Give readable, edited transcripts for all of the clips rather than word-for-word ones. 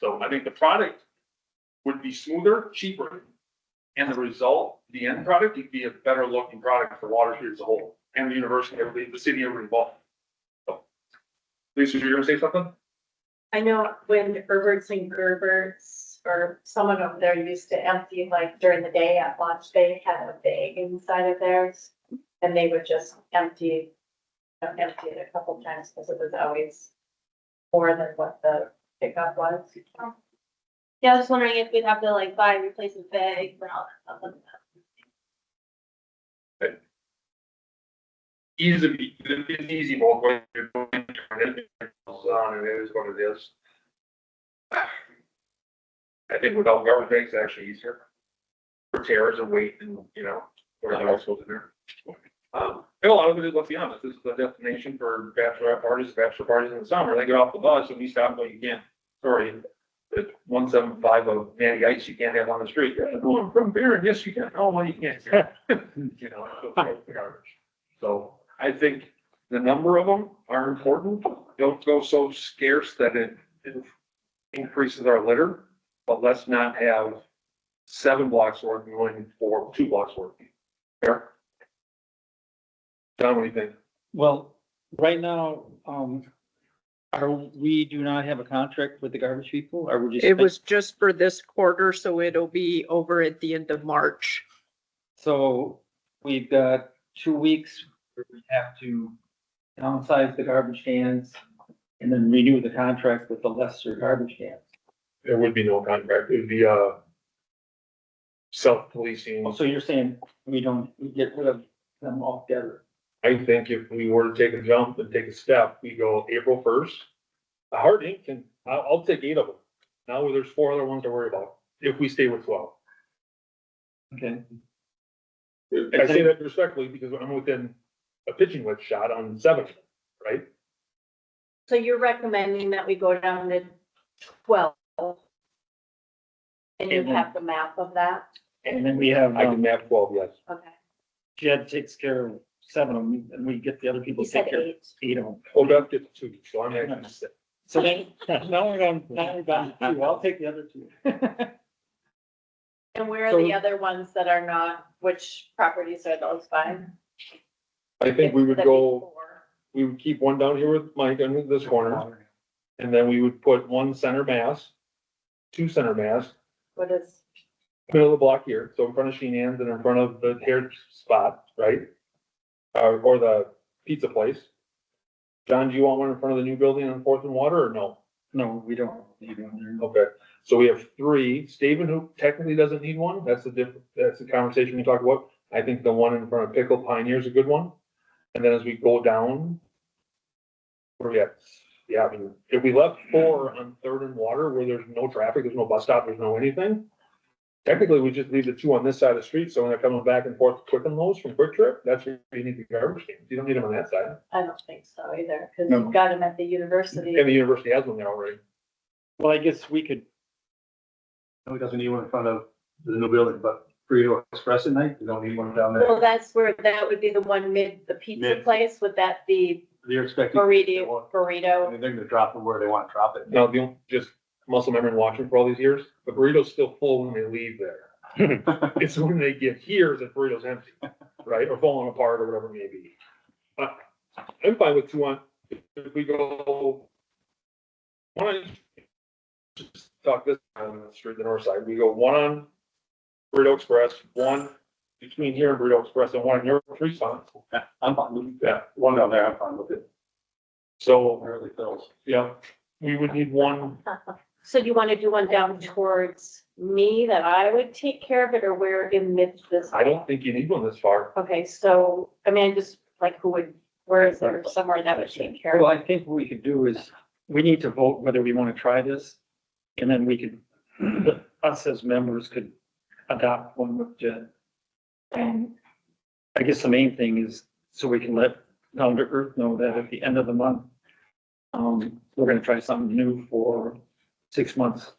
So I think the product would be smoother, cheaper. And the result, the end product, would be a better looking product for Water Street as a whole, and the university, everybody, the city, everybody involved. So, Lisa, you're gonna say something? I know when Herberts and Gerberts or someone over there used to empty, like during the day at lunch, they had a bag inside of theirs. And they would just empty it a couple times because it was always more than what the pickup was. Yeah, I was wondering if we'd have to like buy a replacement bag for all that stuff. It's easy both ways. You're going to turn it on, and it is what it is. I think without garbage bags, it's actually easier. For tears and weight and, whatever else goes in there. And a lot of it is, let's be honest, this is a destination for bachelorette parties, bachelor parties in the summer. They get off the bus and we stop, but you can't, sorry. It's 175 of Natty Ice you can't have on the street. Yeah, no, I'm from Barron. Yes, you can. Oh, well, you can't. So I think the number of them are important. Don't go so scarce that it increases our litter, but let's not have 7 blocks worth going for 2 blocks worth. Fair? John, what do you think? Well, right now, we do not have a contract with the garbage people, or we're just. It was just for this quarter, so it'll be over at the end of March. So we've got 2 weeks where we have to downsize the garbage cans and then renew the contract with the lesser garbage cans. There would be no contract. It would be, self-policing. So you're saying we get rid of them altogether? I think if we were to take a jump and take a step, we go April 1st. The hard ink I'll take 8 of them. Now there's 4 other ones to worry about if we stay with 12. Okay. I say that respectfully because I'm within a pitching wedge shot on 7, right? So you're recommending that we go down to 12? And you And then- have the map of that? And then we have, I can map 12, yes. Okay. Jed takes care of 7 of them, and we get the other people You to take said care of 8. 8 of them. Oh, Beth gets 2, so I'm actually 6. So then, now we're down to 2. I'll take the other 2. And where are So- the other ones that are not, which properties are those by? I think we would That'd be go, 4. we would keep one down here with Mike in this corner. And then we would put 1 center mass, 2 center mass, What is, middle of the block here, so in front of Sheenan's and in front of the hair spot, right? Or the pizza place. John, do you want one in front of the new building on 4th and Water or no? No, we don't need one there. Okay, so we have 3. Staven, who technically doesn't need one, that's a conversation we talked about. I think the one in front of Pickle Pioneer is a good one. And then as we go down, where we at? Yeah, I mean, if we left 4 on 3rd and Water where there's no traffic, there's no bus stop, there's no anything. Technically, we just leave the 2 on this side of the street, so when they're coming back and forth to Quick and Lowe's from Quick Trip, that's where you need the garbage cans. You don't need them on that side. I don't think so either, because No. you've got them at the university. And the university has one there already. Well, I guess we could, No, he doesn't need one in front of the new building, but Burrito Express at night, you don't need one down there. Well, that's where, that would be the one the pizza Mid. place, would that be They're expecting, burrito? they're gonna drop them where they want to drop it. Now, just muscle memory and watching for all these years, the burrito's still full when they leave there. It's when they get here that burrito's empty, right? Or falling apart or whatever it may be. I'm fine with 2 on, if we go. Just talk this on the street, the north side, we go 1 on Burrito Express, 1 between here and Burrito Express, and 1 on your 3 spots. Yeah, I'm fine with Yeah, one down there, I'm fine with it. so, Early fills. yeah, we would need 1. So do you want to do one down towards me that I would take care of it, or where in midst this? I don't think you need one this far. Okay, so, I mean, just like where is there somewhere that would take care well, of? I think what we could do is, we need to vote whether we want to try this. And then we could, us as members could adopt one with Jed. And I guess the main thing is, so we can let Down to Earth know that at the end of the month, we're gonna try something new for 6 months.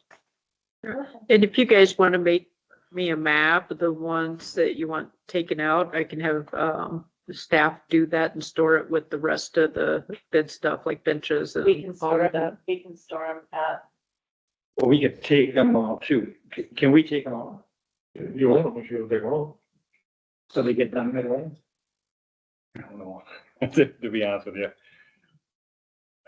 And if you guys want to make me a map of the ones that you want taken out, I can have, the staff do that and store it with the rest of the bid stuff like benches and We can all store of that. them, we can store them at Well, we could take them all too. Can we take them all? You want them, we should take them all. So they get done right away? I don't know, to be honest with you.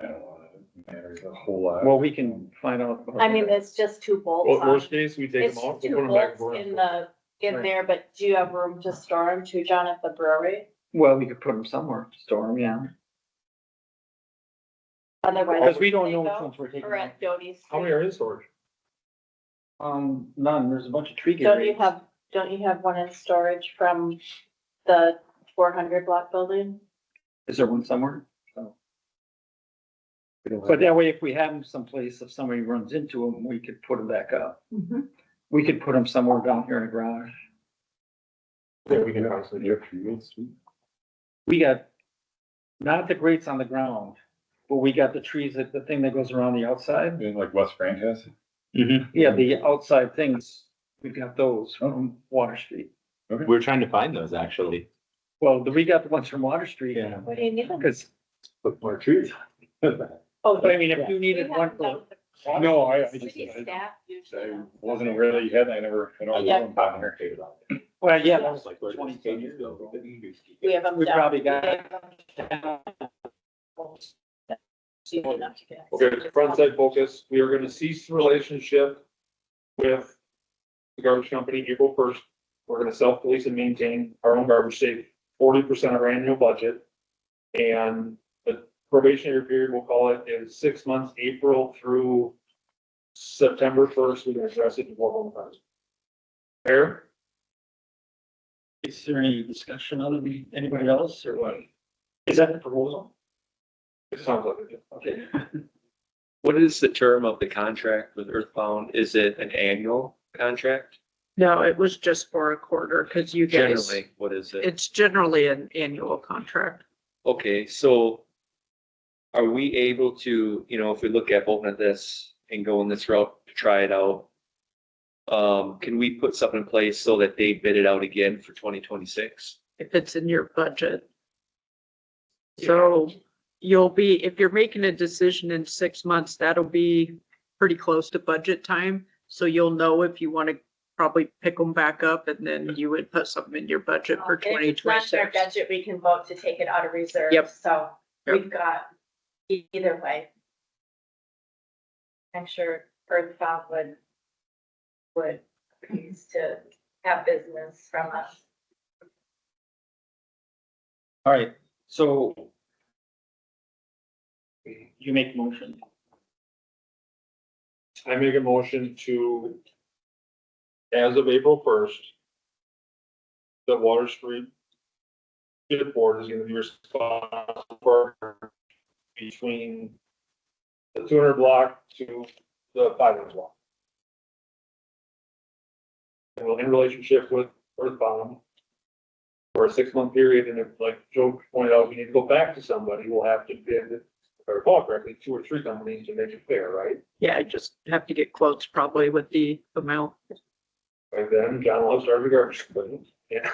I don't want to matter a whole lot. Well, we can find out. I mean, it's just two bolts Well, on. worst case, we take It's them out, we'll put two them back. bolts and in forth. in Right. there, but do you have room to store them too, John, at the brewery? Well, we could put them somewhere, store them, yeah. Otherwise. Because we don't they know which go, ones we're taking. Or at Doty's. How many are in storage? None, there's a bunch of tree Don't you grates. don't you have one in storage from the 400 block building? Is there one somewhere? But that way, if we have them someplace, if somebody runs into them, we could put them back up. We could put them somewhere down here in the garage. Yeah, we can honestly. We got, not the grates on the ground, but we got the trees, that the thing that goes around the outside. Like West Branch has? Yeah, the outside things, we've got those from Water Street. We're trying to find those actually. Well, we got the ones from Water Street. Yeah. What do you need them? Cause, Put more trees. Oh, but I mean, if you needed one for, No, I just, City staff usually. I does. wasn't aware that you had, I never, I don't Yeah. know down here. well, yeah, that was Like, where 20 these pages go. We have them We down. probably got- Okay, front side focus, we are gonna cease the relationship with the garbage company April 1st. We're gonna self-police and maintain our own garbage, save 40% of our annual budget. And the probationary period, we'll call it, is 6 months, April through September 1st. We're gonna address it before home times. Fair? Is there any discussion other than anybody else or what? Is that the proposal? It sounds like it. Okay. What is the term of the contract with Earthbound? Is it an annual contract? No, it was just for a quarter, cause you guys, Generally, what is it? it's generally an annual contract. Okay, so are we able to, you know, if we look at looking at this and going this route to try it out, can we put something in place so that they bid it out again for 2026? If it's in your budget. So you'll be, if you're making a decision in 6 months, that'll be pretty close to budget time. So you'll know if you want to probably pick them back up and then you would put something in your budget for If it's not in our 2026. budget, we can vote to take it out of reserve. Yep. So Yep. we've got either way. I'm sure Earthbound would please to have business from us. All right, so you make a motion. I make a motion to, as of April 1st, the Water Street Bid Board is gonna be responsible for between the 200 block to the 500 block. And we'll in relationship with Earthbound for a 6-month period, and if, like Joe pointed out, we need to go back to somebody, we'll have to bid, if I recall correctly, 2 or 3 companies to make it fair, right? Yeah, I just have to get quotes probably with the amount. Right then, John loves starting garbage, but, yeah.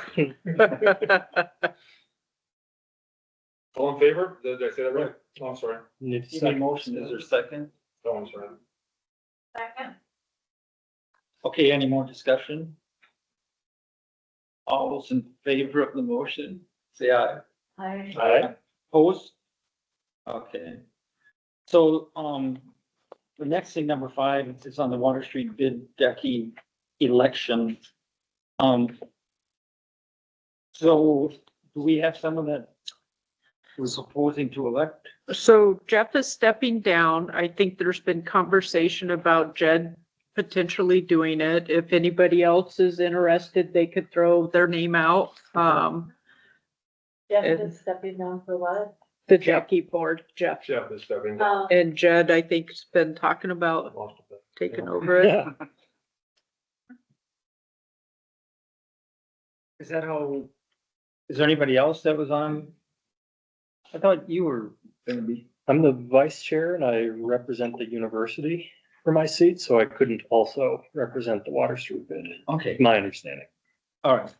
All in favor? Did I say that right? Oh, I'm sorry. You made a motion, is there a second? Oh, I'm sorry. Second. Okay, any more discussion? All those in favor of the motion, say aye. Aye. Opposed? Okay. So, the next thing, number 5, is on the Water Street bid decking election. So do we have someone that was proposing to elect? So Jeff is stepping down. I think there's been conversation about Jed potentially doing it. If anybody else is interested, they could throw their name out. Jeff And- is stepping down for what? The Jackie board, Jeff. Jeff is stepping down. And Jed, I think, has been talking about Lost a bit. taking over it. Is that how, is there anybody else that was on? I thought you were gonna be. I'm the vice chair and I represent the university for my seat, so I couldn't also represent the Water Street bid, Okay, my understanding. all right.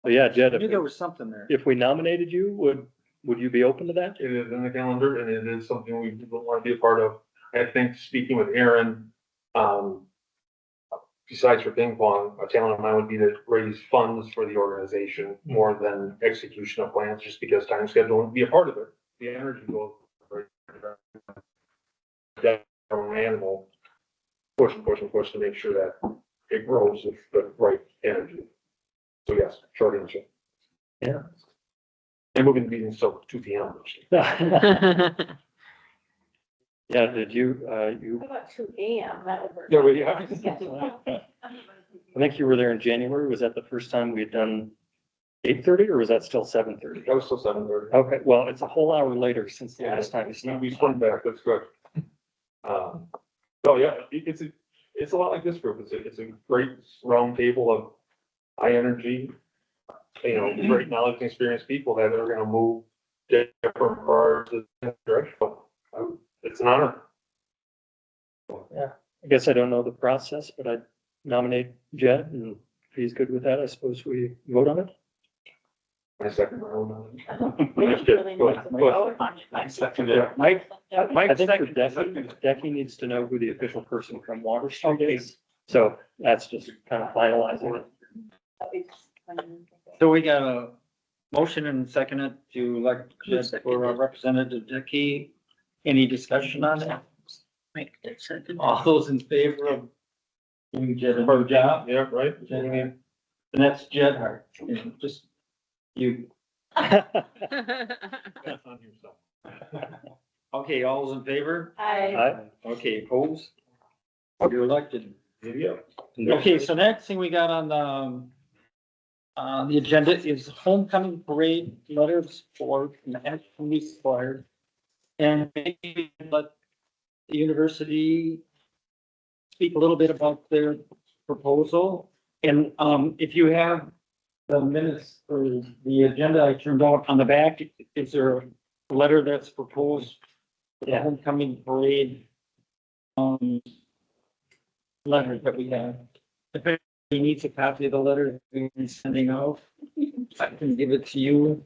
But yeah, Jed, I knew there if, was something there. if we nominated you, would you be open to that? It is in the calendar and it is something we don't want to be a part of. I think speaking with Aaron, Besides for ping pong, a talent of mine would be to raise funds for the organization more than execution of plans, just because time schedule would be a part of it. The energy goes. That from an animal, push to make sure that it grows with the right energy. So yes, short answer. Yeah. And moving the meeting till 2 p.m. Yeah, did you, How about 2 a.m.? That would work. Yeah, well, yeah. I think you were there in January. Was that the first time we had done 8:30 or was that still 7:30? That was still 7:30. Okay, well, it's a whole hour later since the last time we We stopped. sprung back, that's good. So yeah, it's a lot like this group. It's a great round table of high energy, great knowledge and experienced people that are gonna move different parts of the direction. It's an honor. I guess I don't know the process, but I'd nominate Jed, and if he's good with that, I suppose we vote on it. My second round. I second it. Mike, I Mike think for second. Decky needs to know who the official person from Water Street is. So that's just kind of finalizing it. So we got a motion and seconded to elect Jed for our representative Dickey. Any discussion on that? All those in favor of giving Jed a new job? Yeah, right? And that's Jed Hart, just you. That's on yourself. Okay, all those in favor? I, Okay, opposed? You're elected. Video. Okay, so next thing we got on the agenda is homecoming parade letters for national required. And maybe let the university speak a little bit about their proposal. And, if you have the minutes or the agenda I turned out on the back, is there a letter that's proposed for the homecoming parade? Letter that we have. If anybody needs a copy of the letter that we're sending out, I can give it to you.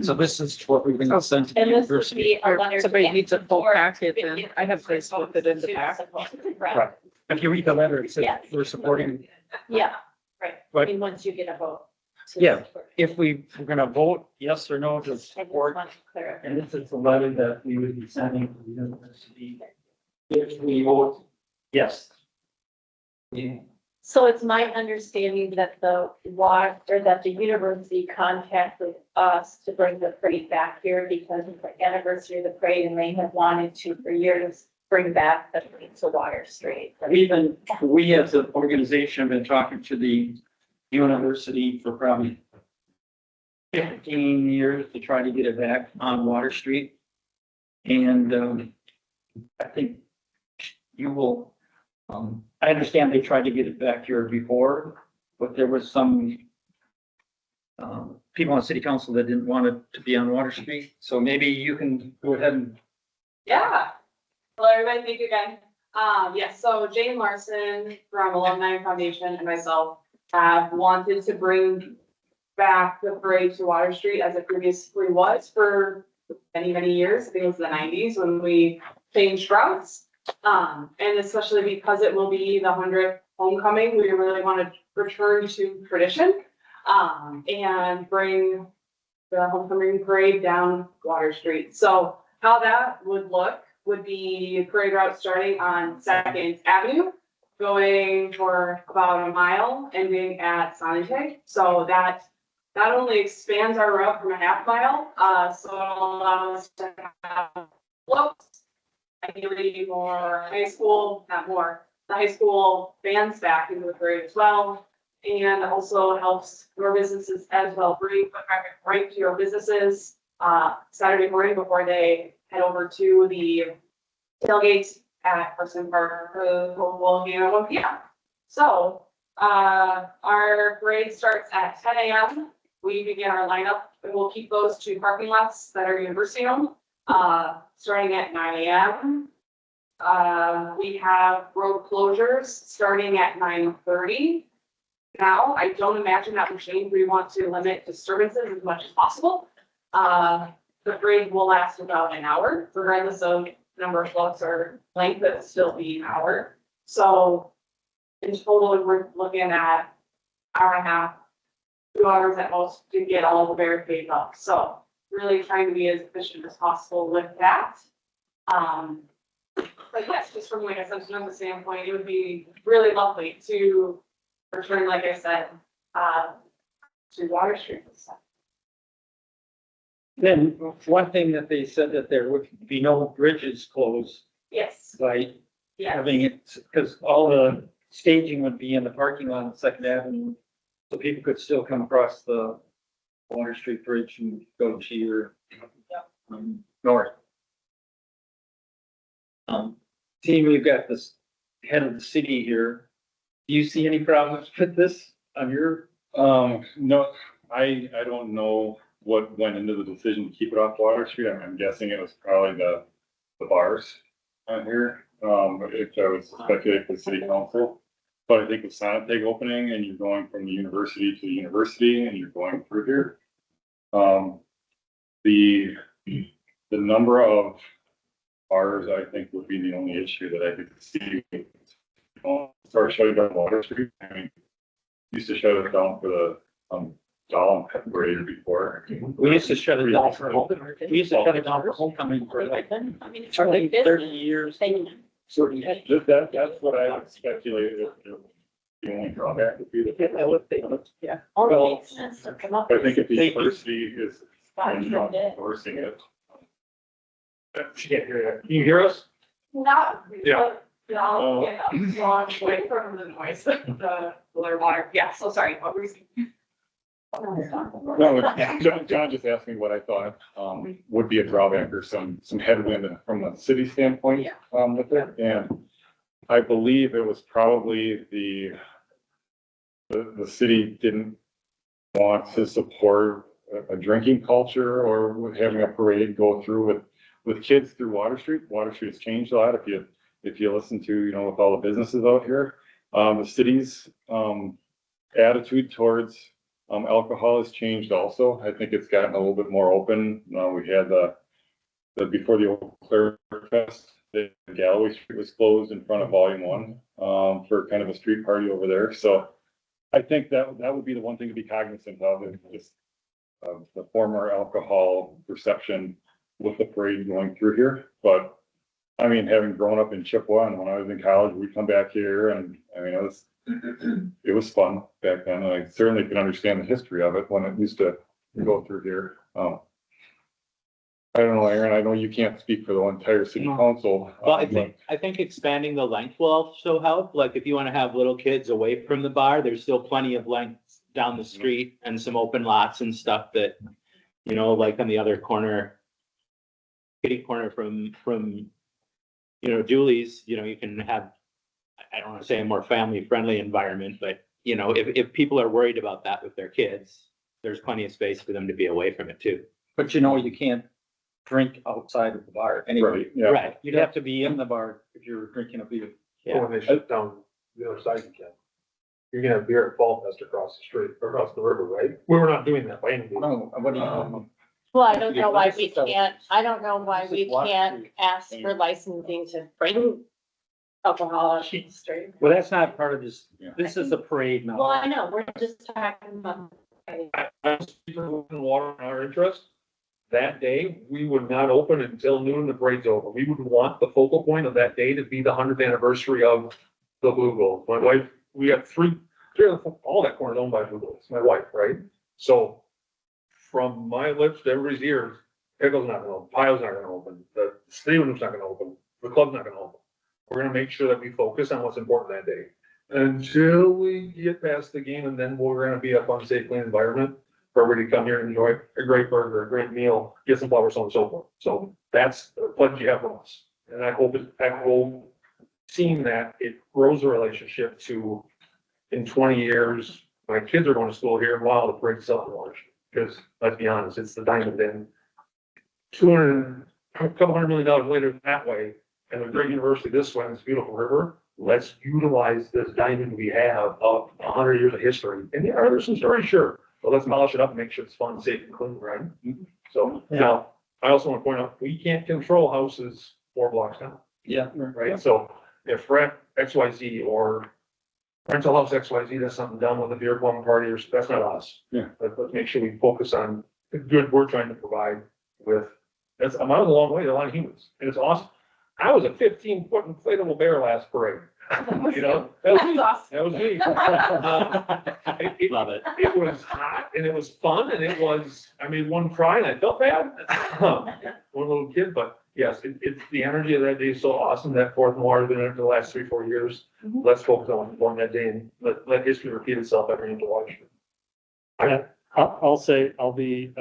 So this is what we've been sent to the and this would university. be a letter. Somebody needs a full or- packet then. I have this with it in the back. Right. If you read the letter, it says Yes. we're supporting, Yeah, right. I But- mean, once you get a vote. to Yeah, support. if we're gonna vote yes or no to I just support, want to clarify. and this is the letter that we would be sending to the university. If we vote yes. Yeah. So it's my understanding that that the university contacted us to bring the parade back here because of the anniversary of the parade and they have wanted to for years bring back the parade to Water Street. We as an organization have been talking to the university for probably 15 years to try to get it back on Water Street. And, I think you will, I understand they tried to get it back here before, but there was some people on city council that didn't want it to be on Water Street. So maybe you can go ahead and Yeah. Hello, everybody. Thank you again. Yes, so Jane Larson from Alumni Foundation and myself have wanted to bring back the parade to Water Street as it previously was for many, many years. I think it was the 90s when we changed routes. And especially because it will be the 100th homecoming, we really want to return to tradition, and bring the homecoming parade down Water Street. So how that would look would be parade route starting on Second Avenue, going for about a mile, ending at Sonotay. So that not only expands our route from a half mile, so it'll allow us to have floats, ideally more high school, not more, the high school bands back into the parade as well. And also helps your businesses as well, bring foot traffic right to your businesses, Saturday morning before they head over to the tailgate at Person Park for the football game at 1 p.m. So, our parade starts at 10 a.m. We begin our lineup, and we'll keep those two parking lots that are university owned, starting at 9 a.m. We have road closures starting at 9:30. Now, I don't imagine that will change. We want to limit disturbances as much as possible. The parade will last about an hour, regardless of number of floats or length that's still being powered. So in total, we're looking at hour and a half, 2 hours at most to get all the barricades up. So really trying to be as efficient as possible with that. But yes, just from like a sentimental standpoint, it would be really lovely to return, like I said, to Water Street and stuff. Then one thing that they said that there would be no bridges closed Yes, by yes. having it, because all the staging would be in the parking lot on Second Avenue. So people could still come across the Water Street Bridge and go to your north. Seeing we've got this head of the city here, do you see any problems with this on your? No, I don't know what went into the decision to keep it off Water Street. I'm guessing it was probably the bars on here. If I was speculating for the city council. But I think with Sonoteg opening and you're going from the university to the university and you're going through here. The number of bars, I think, would be the only issue that I could see. Start shutting down Water Street. I mean, used to shut it down for the, Dahlem parade before. We used to shut it down for homecoming. We used to shut it down for homecoming for like I mean, it's 30 like business. years. They- That's what I would speculate if the only drawback would be that. Yeah. All Well, makes sense to come up. I think if the They- university is endorsing it. She can't hear you. Can you hear us? Not. Yeah. No, yeah, long way from the noise, the water. Yeah, so sorry, what were you saying? No, John just asked me what I thought, would be a drawback or some headwind from a city standpoint, with it. And I believe it was probably the city didn't want to support a drinking culture or with having a parade go through with kids through Water Street. Water Street has changed a lot. If you listen to, with all the businesses out here, the city's, attitude towards alcohol has changed also. I think it's gotten a little bit more open. We had before the Eau Claire Fest, the Galloway Street was closed in front of Volume 1 for kind of a street party over there. So I think that would be the one thing to be cognizant of, is just the former alcohol perception with the parade going through here. But I mean, having grown up in Chippewa and when I was in college, we'd come back here and I mean, it was fun back then. And I certainly can understand the history of it when it used to go through here. I don't know, Aaron, I know you can't speak for the entire city council. Well, I think expanding the length will also help. Like if you want to have little kids away from the bar, there's still plenty of length down the street and some open lots and stuff that, like on the other corner, kitty corner from, Julie's, you can have, I don't want to say a more family friendly environment, but if people are worried about that with their kids, there's plenty of space for them to be away from it too. But you can't drink outside of the bar anyway. Right, yeah. Right. You'd have to be in the bar if you're drinking a beer. So when they shut down the other side, you can. You're gonna have beer at Fall Fest across the street, across the river, right? We were not doing that by any means. No, what do you? Well, I don't know why we can't, ask for licensing to bring alcohol on the street. Well, that's not part of this. Yeah. This is a parade now. Well, I know, we're just talking about. I'm speaking in water in our interest. That day, we would not open until noon, the parade's over. We would want the focal point of that day to be the 100th anniversary of the Blue Gold. My wife, we have three of the, all that corner is owned by Blue Gold. It's my wife, right? So from my lips to everybody's ears, Pickle's not gonna open, Pile's not gonna open, the Stadium Room's not gonna open, the club's not gonna open. We're gonna make sure that we focus on what's important that day. Until we get past the game, and then we're gonna be a fun, safe, clean environment for everybody to come here and enjoy a great burger, a great meal, get some flowers, so on and so forth. So that's the pledge you have from us. And I hope seeing that, it grows a relationship to, in 20 years, my kids are going to school here, while the parade's selling lunch. Because let's be honest, it's the Diamond Inn. A couple $100 million later that way, and a great university this way, and this beautiful river. Let's utilize this diamond we have of 100 years of history. And yeah, are there some stories? Sure. But let's polish it up and make sure it's fun, safe, and clean, right? So now, I also want to point out, we can't control houses 4 blocks down, Yeah. right? So if rent XYZ or rental house XYZ does something dumb with a beer pong party, or that's not us. Yeah. But make sure we focus on the good we're trying to provide with, that's, a mile's a long way to a lot of humans, and it's awesome. I was a 15-foot inflatable bear last parade, you know? That was me. It- Love it. It was hot and it was fun and it was, I made one cry and I felt bad. One little kid, but yes, it's the energy of that day is so awesome. That fourth memorial has been there for the last 3-4 years. Let's focus on that day and let history repeat itself every year to watch. I'll say I'll be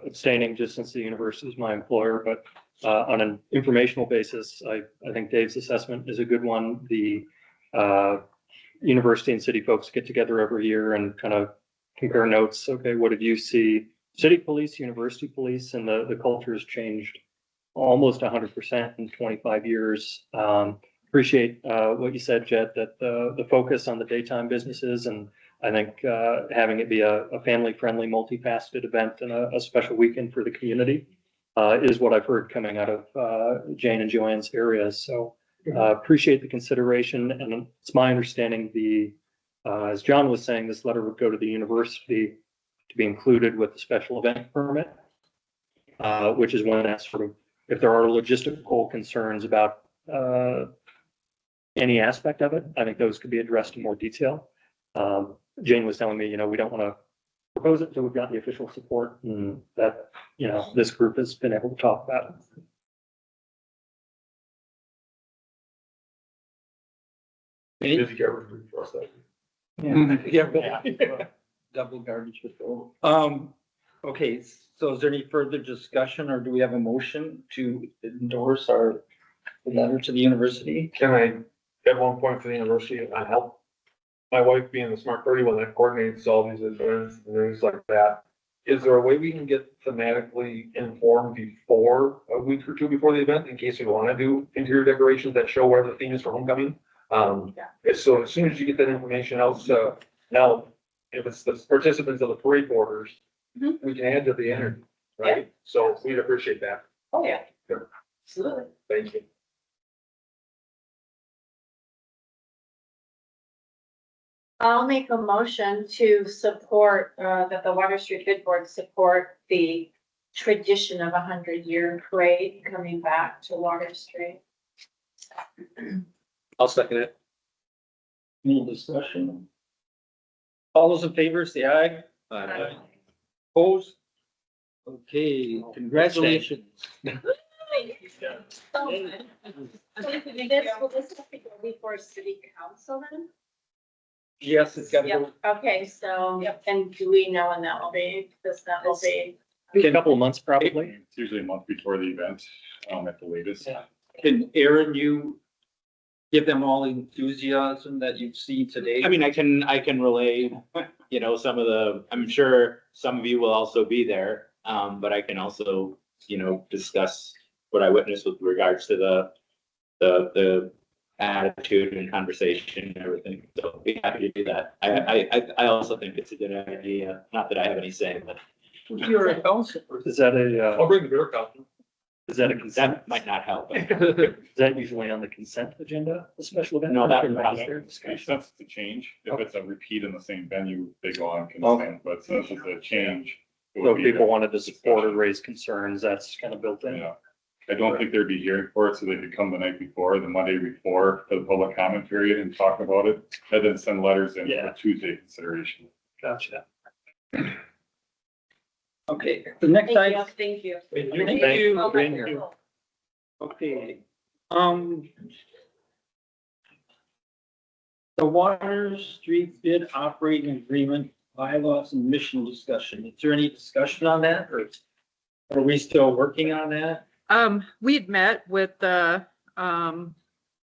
abstaining just since the university is my employer, but on an informational basis, I think Dave's assessment is a good one. The university and city folks get together every year and kind of compare notes. Okay, what did you see? City police, university police, and the culture has changed almost 100% in 25 years. Appreciate what you said, Jed, that the focus on the daytime businesses, and I think having it be a family-friendly, multifaceted event and a special weekend for the community is what I've heard coming out of Jane and Joanne's areas. So appreciate the consideration, and it's my understanding as John was saying, this letter would go to the university to be included with the special event permit, which is when that's sort of, if there are logistical concerns about any aspect of it, I think those could be addressed in more detail. Jane was telling me, we don't want to propose it until we've got the official support, and that, this group has been able to talk about it. Busy garbage for us that. Yeah. Double garbage control. Okay, so is there any further discussion, or do we have a motion to endorse our letter to the university? Can I, at one point for the university, I help my wife being the smart 31 that coordinates all these events and things like that. Is there a way we can get thematically informed before, a week or two before the event, in case we want to do interior decorations that show where the theme is for homecoming? So as soon as you get that information out, now, if it's the participants of the parade borders, we can add to the energy, right? So we'd appreciate that. Oh, yeah. Sure. Absolutely. Thank you. I'll make a motion to support, that the Water Street Good Board support the tradition of 100-year parade coming back to Water Street. I'll second it. Any discussion? All those in favor, say aye. Aye. Opposed? Okay, congratulations. So, will this have to go before city council then? Yes, it's got to go. Okay, so, and do we know when that will be? That will be. A couple of months probably. It's usually a month before the event, at the latest. Yeah. Can Aaron, you give them all the enthusiasm that you've seen today? I mean, I can relay, some of I'm sure some of you will also be there. But I can also, discuss what I witnessed with regards to the attitude and conversation and everything. So be happy to do that. I also think it's a good idea. Not that I have any say, but You're a counselor. Is that I'll bring the beer cup. is that a consent? that might not help. Is that usually on the consent agenda, the special event? No, that- Or that- is there Makes discussion? sense to change. If it's a repeat in the same venue, they go on consent, but since it's a change. it would So if be people a wanted to support or discussion. raise concerns, that's kind of built in. Yeah. I don't think there'd be hearing for it, so they could come the night before, the Monday before, for the public comment period and talk about it, and then send letters in Yeah. for Tuesday consideration. Gotcha. Okay, the next item. Thank you. Thank you. you. Oh, for being here. cool. Okay, the Water Street bid operating agreement, bylaws and mission discussion. Is there any discussion on that, or are we still working on that? We had met with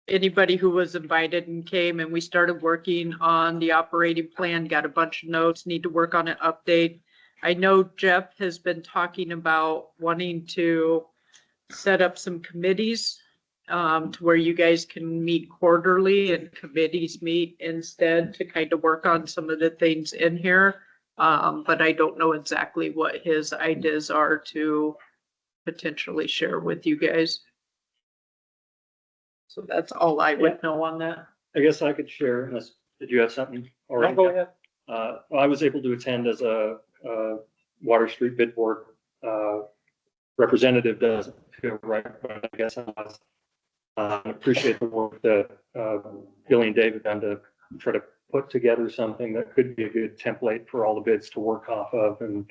anybody who was invited and came, and we started working on the operating plan, got a bunch of notes, need to work on an update. I know Jeff has been talking about wanting to set up some committees to where you guys can meet quarterly and committees meet instead to kind of work on some of the things in here. But I don't know exactly what his ideas are to potentially share with you guys. So that's all I would know on that. I guess I could share, unless, did you have something? No, go ahead. I was able to attend as a Water Street Bid Board representative. Doesn't feel right, but I guess I was. Appreciate the work that Billy and David done to try to put together something that could be a good template for all the bids to work off of. And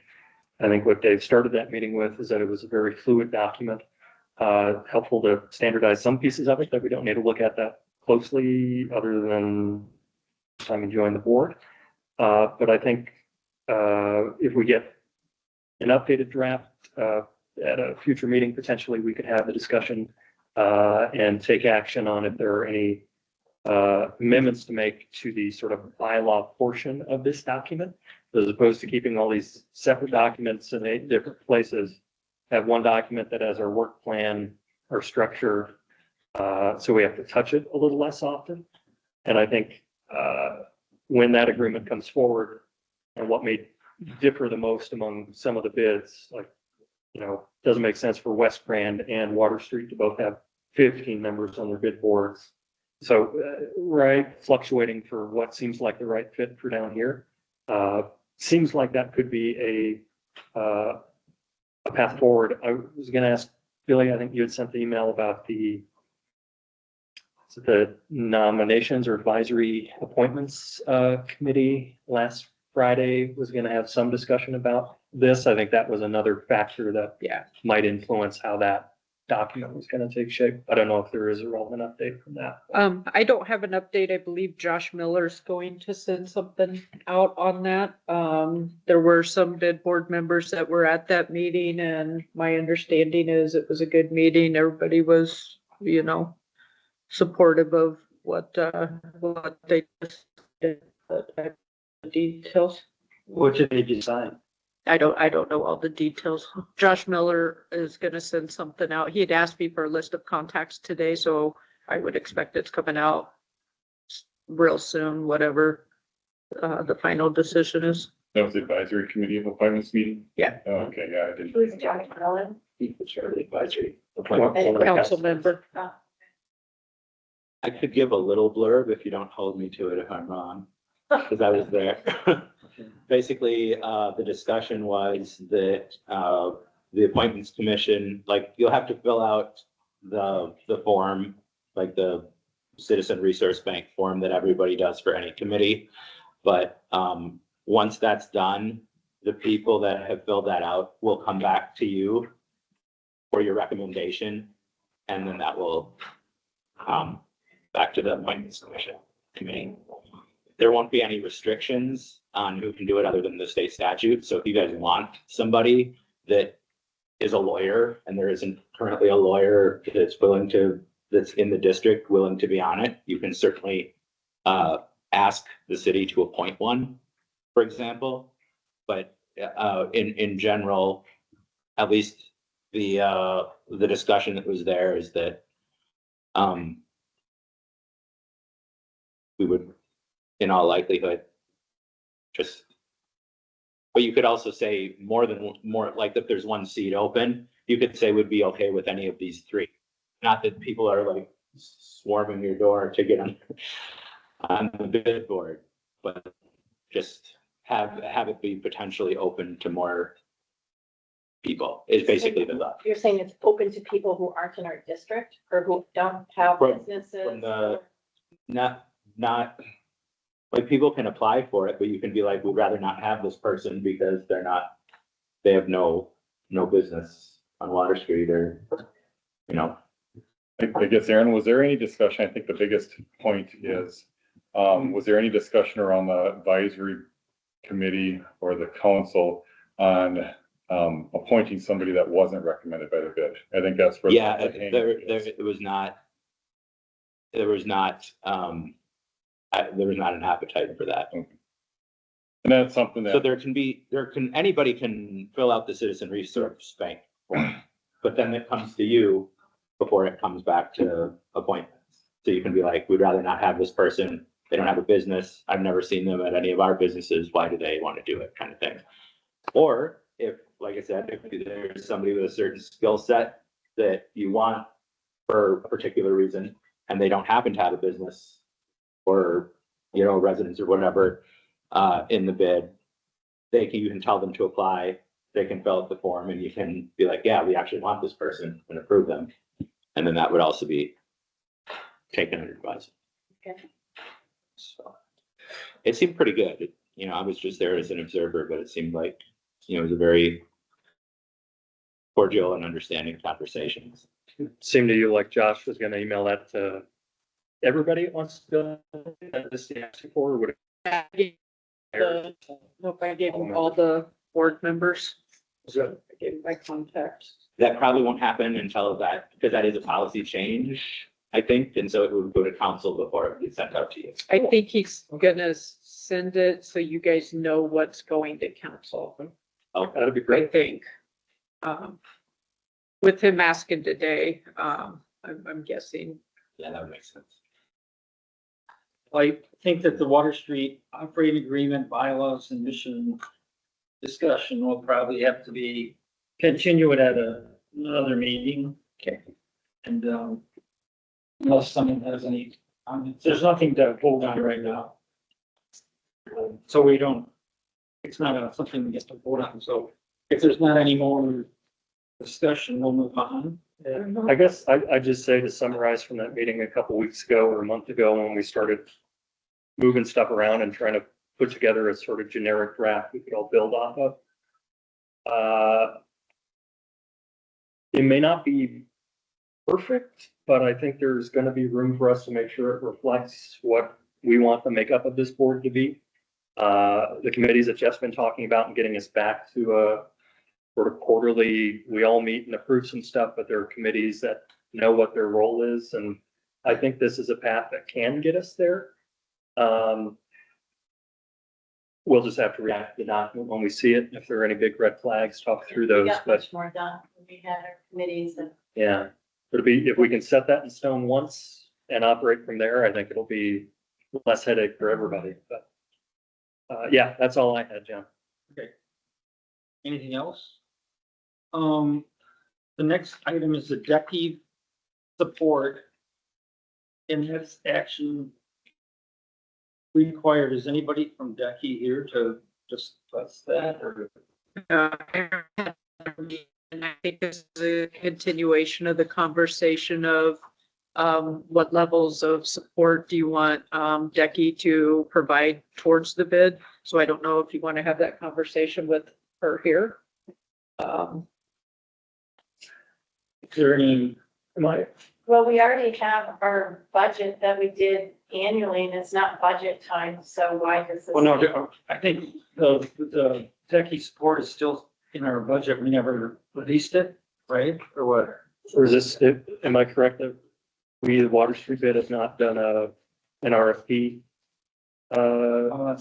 I think what Dave started that meeting with is that it was a very fluid document, helpful to standardize some pieces of it that we don't need to look at that closely other than time enjoying the board. But I think if we get an updated draft at a future meeting, potentially we could have the discussion and take action on if there are any amendments to make to the sort of bylaw portion of this document, as opposed to keeping all these separate documents in 8 different places. Have one document that has our work plan, our structure, so we have to touch it a little less often. And I think when that agreement comes forward, and what may differ the most among some of the bids, like, doesn't make sense for West Grand and Water Street to both have 15 members on their bid boards. So, fluctuating for what seems like the right fit for down here. Seems like that could be a path forward. I was going to ask Billy, I think you had sent the email about the nominations or advisory appointments committee last Friday was going to have some discussion about this. I think that was another factor that might influence how that document was going to take shape. I don't know if there is a relevant update from that. I don't have an update. I believe Josh Miller's going to send something out on that. There were some bid board members that were at that meeting, and my understanding is it was a good meeting. Everybody was, supportive of what they just did, the details. What did they decide? I don't know all the details. Josh Miller is gonna send something out. He had asked me for a list of contacts today, so I would expect it's coming out real soon, whatever the final decision is. That was the advisory committee of appointments meeting? Yeah. Oh, okay, yeah, I didn't. Who's Josh Merlin? Advisory. Council member. I could give a little blurb if you don't hold me to it if I'm wrong, because I was there. Basically, the discussion was that the appointments commission, like, you'll have to fill out the form, like the Citizen Resource Bank form that everybody does for any committee. But once that's done, the people that have filled that out will come back to you for your recommendation, and then that will back to the appointments commission committee. There won't be any restrictions on who can do it other than the state statute. So if you guys want somebody that is a lawyer and there isn't currently a lawyer that's in the district willing to be on it, you can certainly ask the city to appoint one, for example. But in general, at least the discussion that was there is that we would, in all likelihood, but you could also say more like if there's one seat open, you could say would be okay with any of these 3. Not that people are like swarming your door to get on the bid board, but just have it be potentially open to more people is basically the thought. You're saying it's open to people who aren't in our district or who don't have businesses? From the, not, like, people can apply for it, but you can be like, we'd rather not have this person because they have no business on Water Street or, I guess, Aaron, was there any discussion? I think the biggest point is, was there any discussion around the advisory committee or the council on appointing somebody that wasn't recommended by the bid? I think that's where. There was not an appetite for that. Okay. And that's something that. So anybody can fill out the Citizen Resource Bank form, but then it comes to you before it comes back to appointments. So you can be like, we'd rather not have this person. They don't have a business. I've never seen them at any of our businesses. Why do they want to do it, kind of thing? Or if, like I said, if there's somebody with a certain skill set that you want for a particular reason, and they don't happen to have a business or, you know, residents or whatever, in the bid, you can tell them to apply, they can fill out the form and you can be like, yeah, we actually want this person and approve them. And then that would also be taken under advisement. Okay. So it seemed pretty good. You know, I was just there as an observer, but it seemed like, you know, it was a very cordial and understanding conversation. Seemed to you like Josh was gonna email that to everybody that wants to build this for, or would it? Nope, I gave them all the board members. I gave them my contacts. That probably won't happen until that, because that is a policy change, I think, and so it would go to council before it gets sent out to you. I think he's gonna send it so you guys know what's going to council, Oh, That'd be I great. think. With him asking today, I'm guessing. yeah, that would make sense. I think that the Water Street operating agreement, bylaws and mission discussion will probably have to be continued at another meeting. Okay. And, unless someone has any, there's nothing to vote on right now. So we don't, it's not something we get to vote on, so if there's not any more discussion, we'll move on. I guess I just say to summarize from that meeting a couple weeks ago or a month ago when we started moving stuff around and trying to put together a sort of generic draft we could all build off of. It may not be perfect, but I think there's gonna be room for us to make sure it reflects what we want the makeup of this board to be. The committees that Jeff's been talking about and getting us back to a sort of quarterly, we all meet and approve some stuff, but there are committees that know what their role is, and I think this is a path that can get us there. We'll just have to react to the document when we see it. If there are any big red flags, talk through We those, got but much more done. We had our committees and yeah. It'll be, if we can set that in stone once and operate from there, I think it'll be less headache for everybody, but. Yeah, that's all I had, John. Anything else? The next item is the DECI support. And this action required, is anybody from DECI here to discuss that or? And I think this is a continuation of the conversation of what levels of support do you want DECI to provide towards the bid? So I don't know if you want to have that conversation with her here. Is there any, well, we already have our budget that we did annually and it's not budget time, so why does this? well, no, I think the DECI support is still in our budget. We never released it, right? Or what? Or is this, am I correct that we, the Water Street bid, have not done an RFP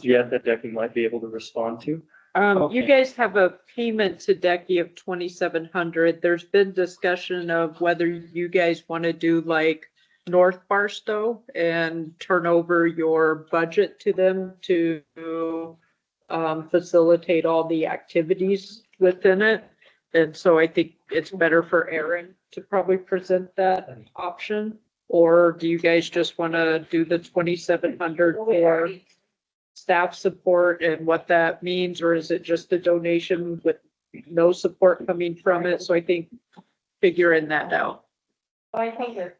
yet that DECI might be able to respond to? You guys have a payment to DECI of 2,700. There's been discussion of whether you guys want to do like North Barstow and turn over your budget to them to facilitate all the activities within it. And so I think it's better for Aaron to probably present that option. Or do you guys just want to do the 2,700 for staff support and what that means? Or is it just a donation with no support coming from it? So I think figuring that out. I think that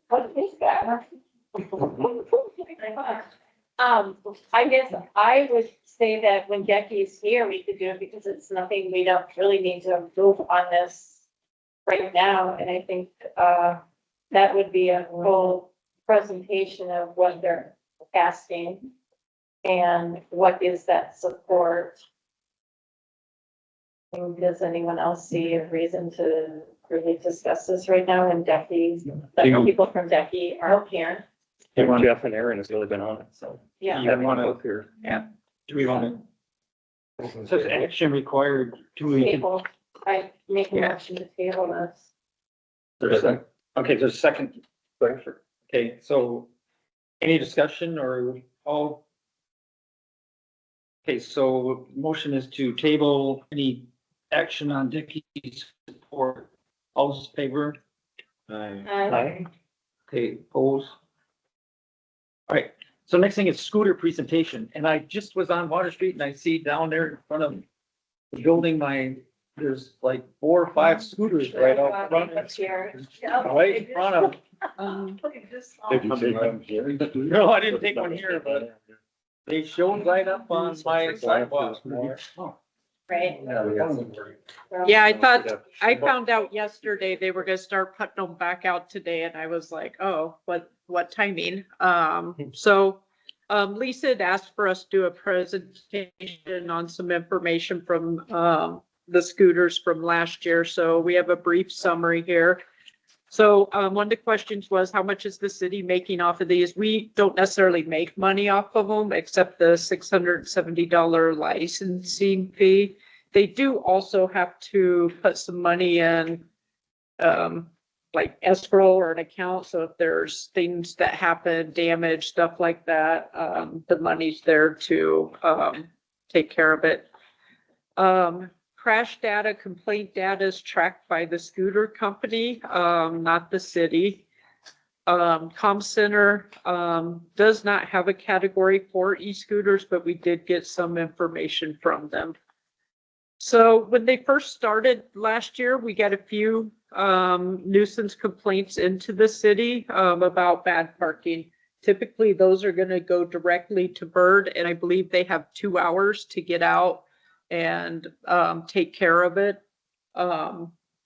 what is that? I guess I would say that when Jackie is here, we could do it because it's nothing, we don't really need to move on this right now. And I think, that would be a full presentation of what they're asking and what is that support. And does anyone else see a reason to really discuss this right now? And Jackie, the people from Jackie are here. Jeff and Aaron has really been on it, so. Yeah. You want to, Both here. do we want to? It says action required. Do we? Table, I make a motion to table this. Okay, there's a second. Okay, so any discussion or all? Okay, so motion is to table any action on Dickie's support. All those in favor? Aye. Okay, opposed? All right, so next thing is scooter presentation, and I just was on Water Street and I see down there in front of the building, there's like 4 or 5 scooters right out front. Right in front of, Did you take them here? no, I didn't take one here, but they showed right up on my sidewalk. Right? Yeah, I found out yesterday they were gonna start putting them back out today and I was like, oh, what timing? Lisa had asked for us to do a presentation on some information from, the scooters from last year. So we have a brief summary here. So, one of the questions was, how much is the city making off of these? We don't necessarily make money off of them, except the $670 licensing fee. They do also have to put some money in, like escrow or an account. So if there's things that happen, damage, stuff like that, the money's there to, take care of it. Crash data, complaint data is tracked by the scooter company, not the city. Com Center, does not have a category for e-scooters, but we did get some information from them. So when they first started last year, we got a few, nuisance complaints into the city, about bad parking. Typically, those are gonna go directly to Bird, and I believe they have 2 hours to get out and take care of it,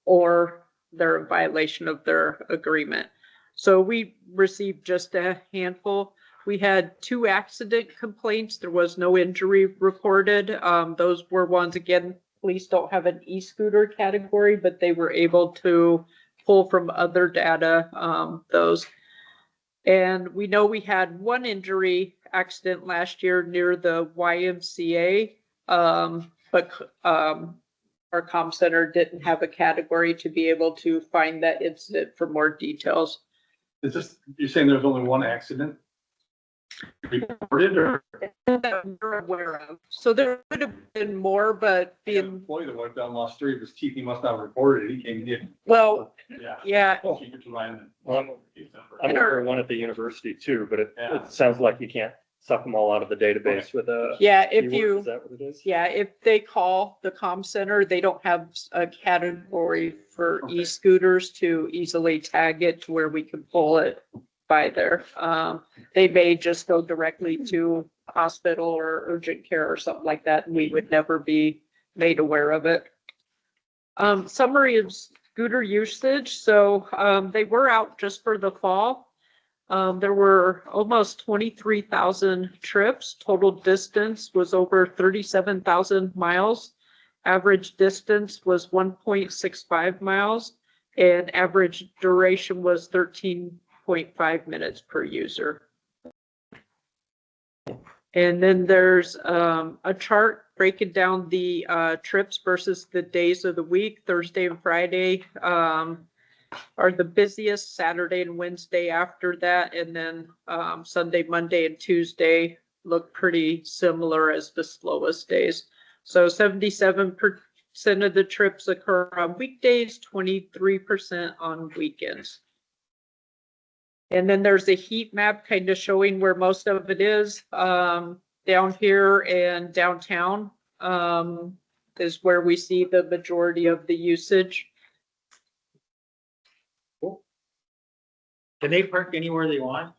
or they're in violation of their agreement. So we received just a handful. We had 2 accident complaints. There was no injury reported. Those were ones, again, police don't have an e-scooter category, but they were able to pull from other data, those. And we know we had 1 injury accident last year near the YMCA. But our comm center didn't have a category to be able to find that incident for more details. Is this, you're saying there's only 1 accident reported, or? That we're aware of. So there could have been more, but The being, employee that went down Lost Street, his chief, he must not have reported it. He came in. well, Yeah. yeah, She gets Ryan. I'm aware of one at the university too, but it sounds like you can't suck them all out of the database with a. yeah, if keyword. you, Is that what it is? yeah, if they call the comm center, they don't have a category for Okay. e-scooters to easily tag it to where we can pull it by there. They may just go directly to hospital or urgent care or something like that, and we would never be made aware of it. Summary of scooter usage. So, they were out just for the fall. There were almost 23,000 trips. Total distance was over 37,000 miles. Average distance was 1.65 miles, and average duration was 13.5 minutes per user. And then there's a chart breaking down the trips versus the days of the week. Thursday and Friday are the busiest, Saturday and Wednesday after that, and then Sunday, Monday, and Tuesday look pretty similar as the slowest days. So 77% of the trips occur on weekdays, 23% on weekends. And then there's a heat map kind of showing where most of it is. Down here and downtown is where we see the majority of the usage. Can they park anywhere they want?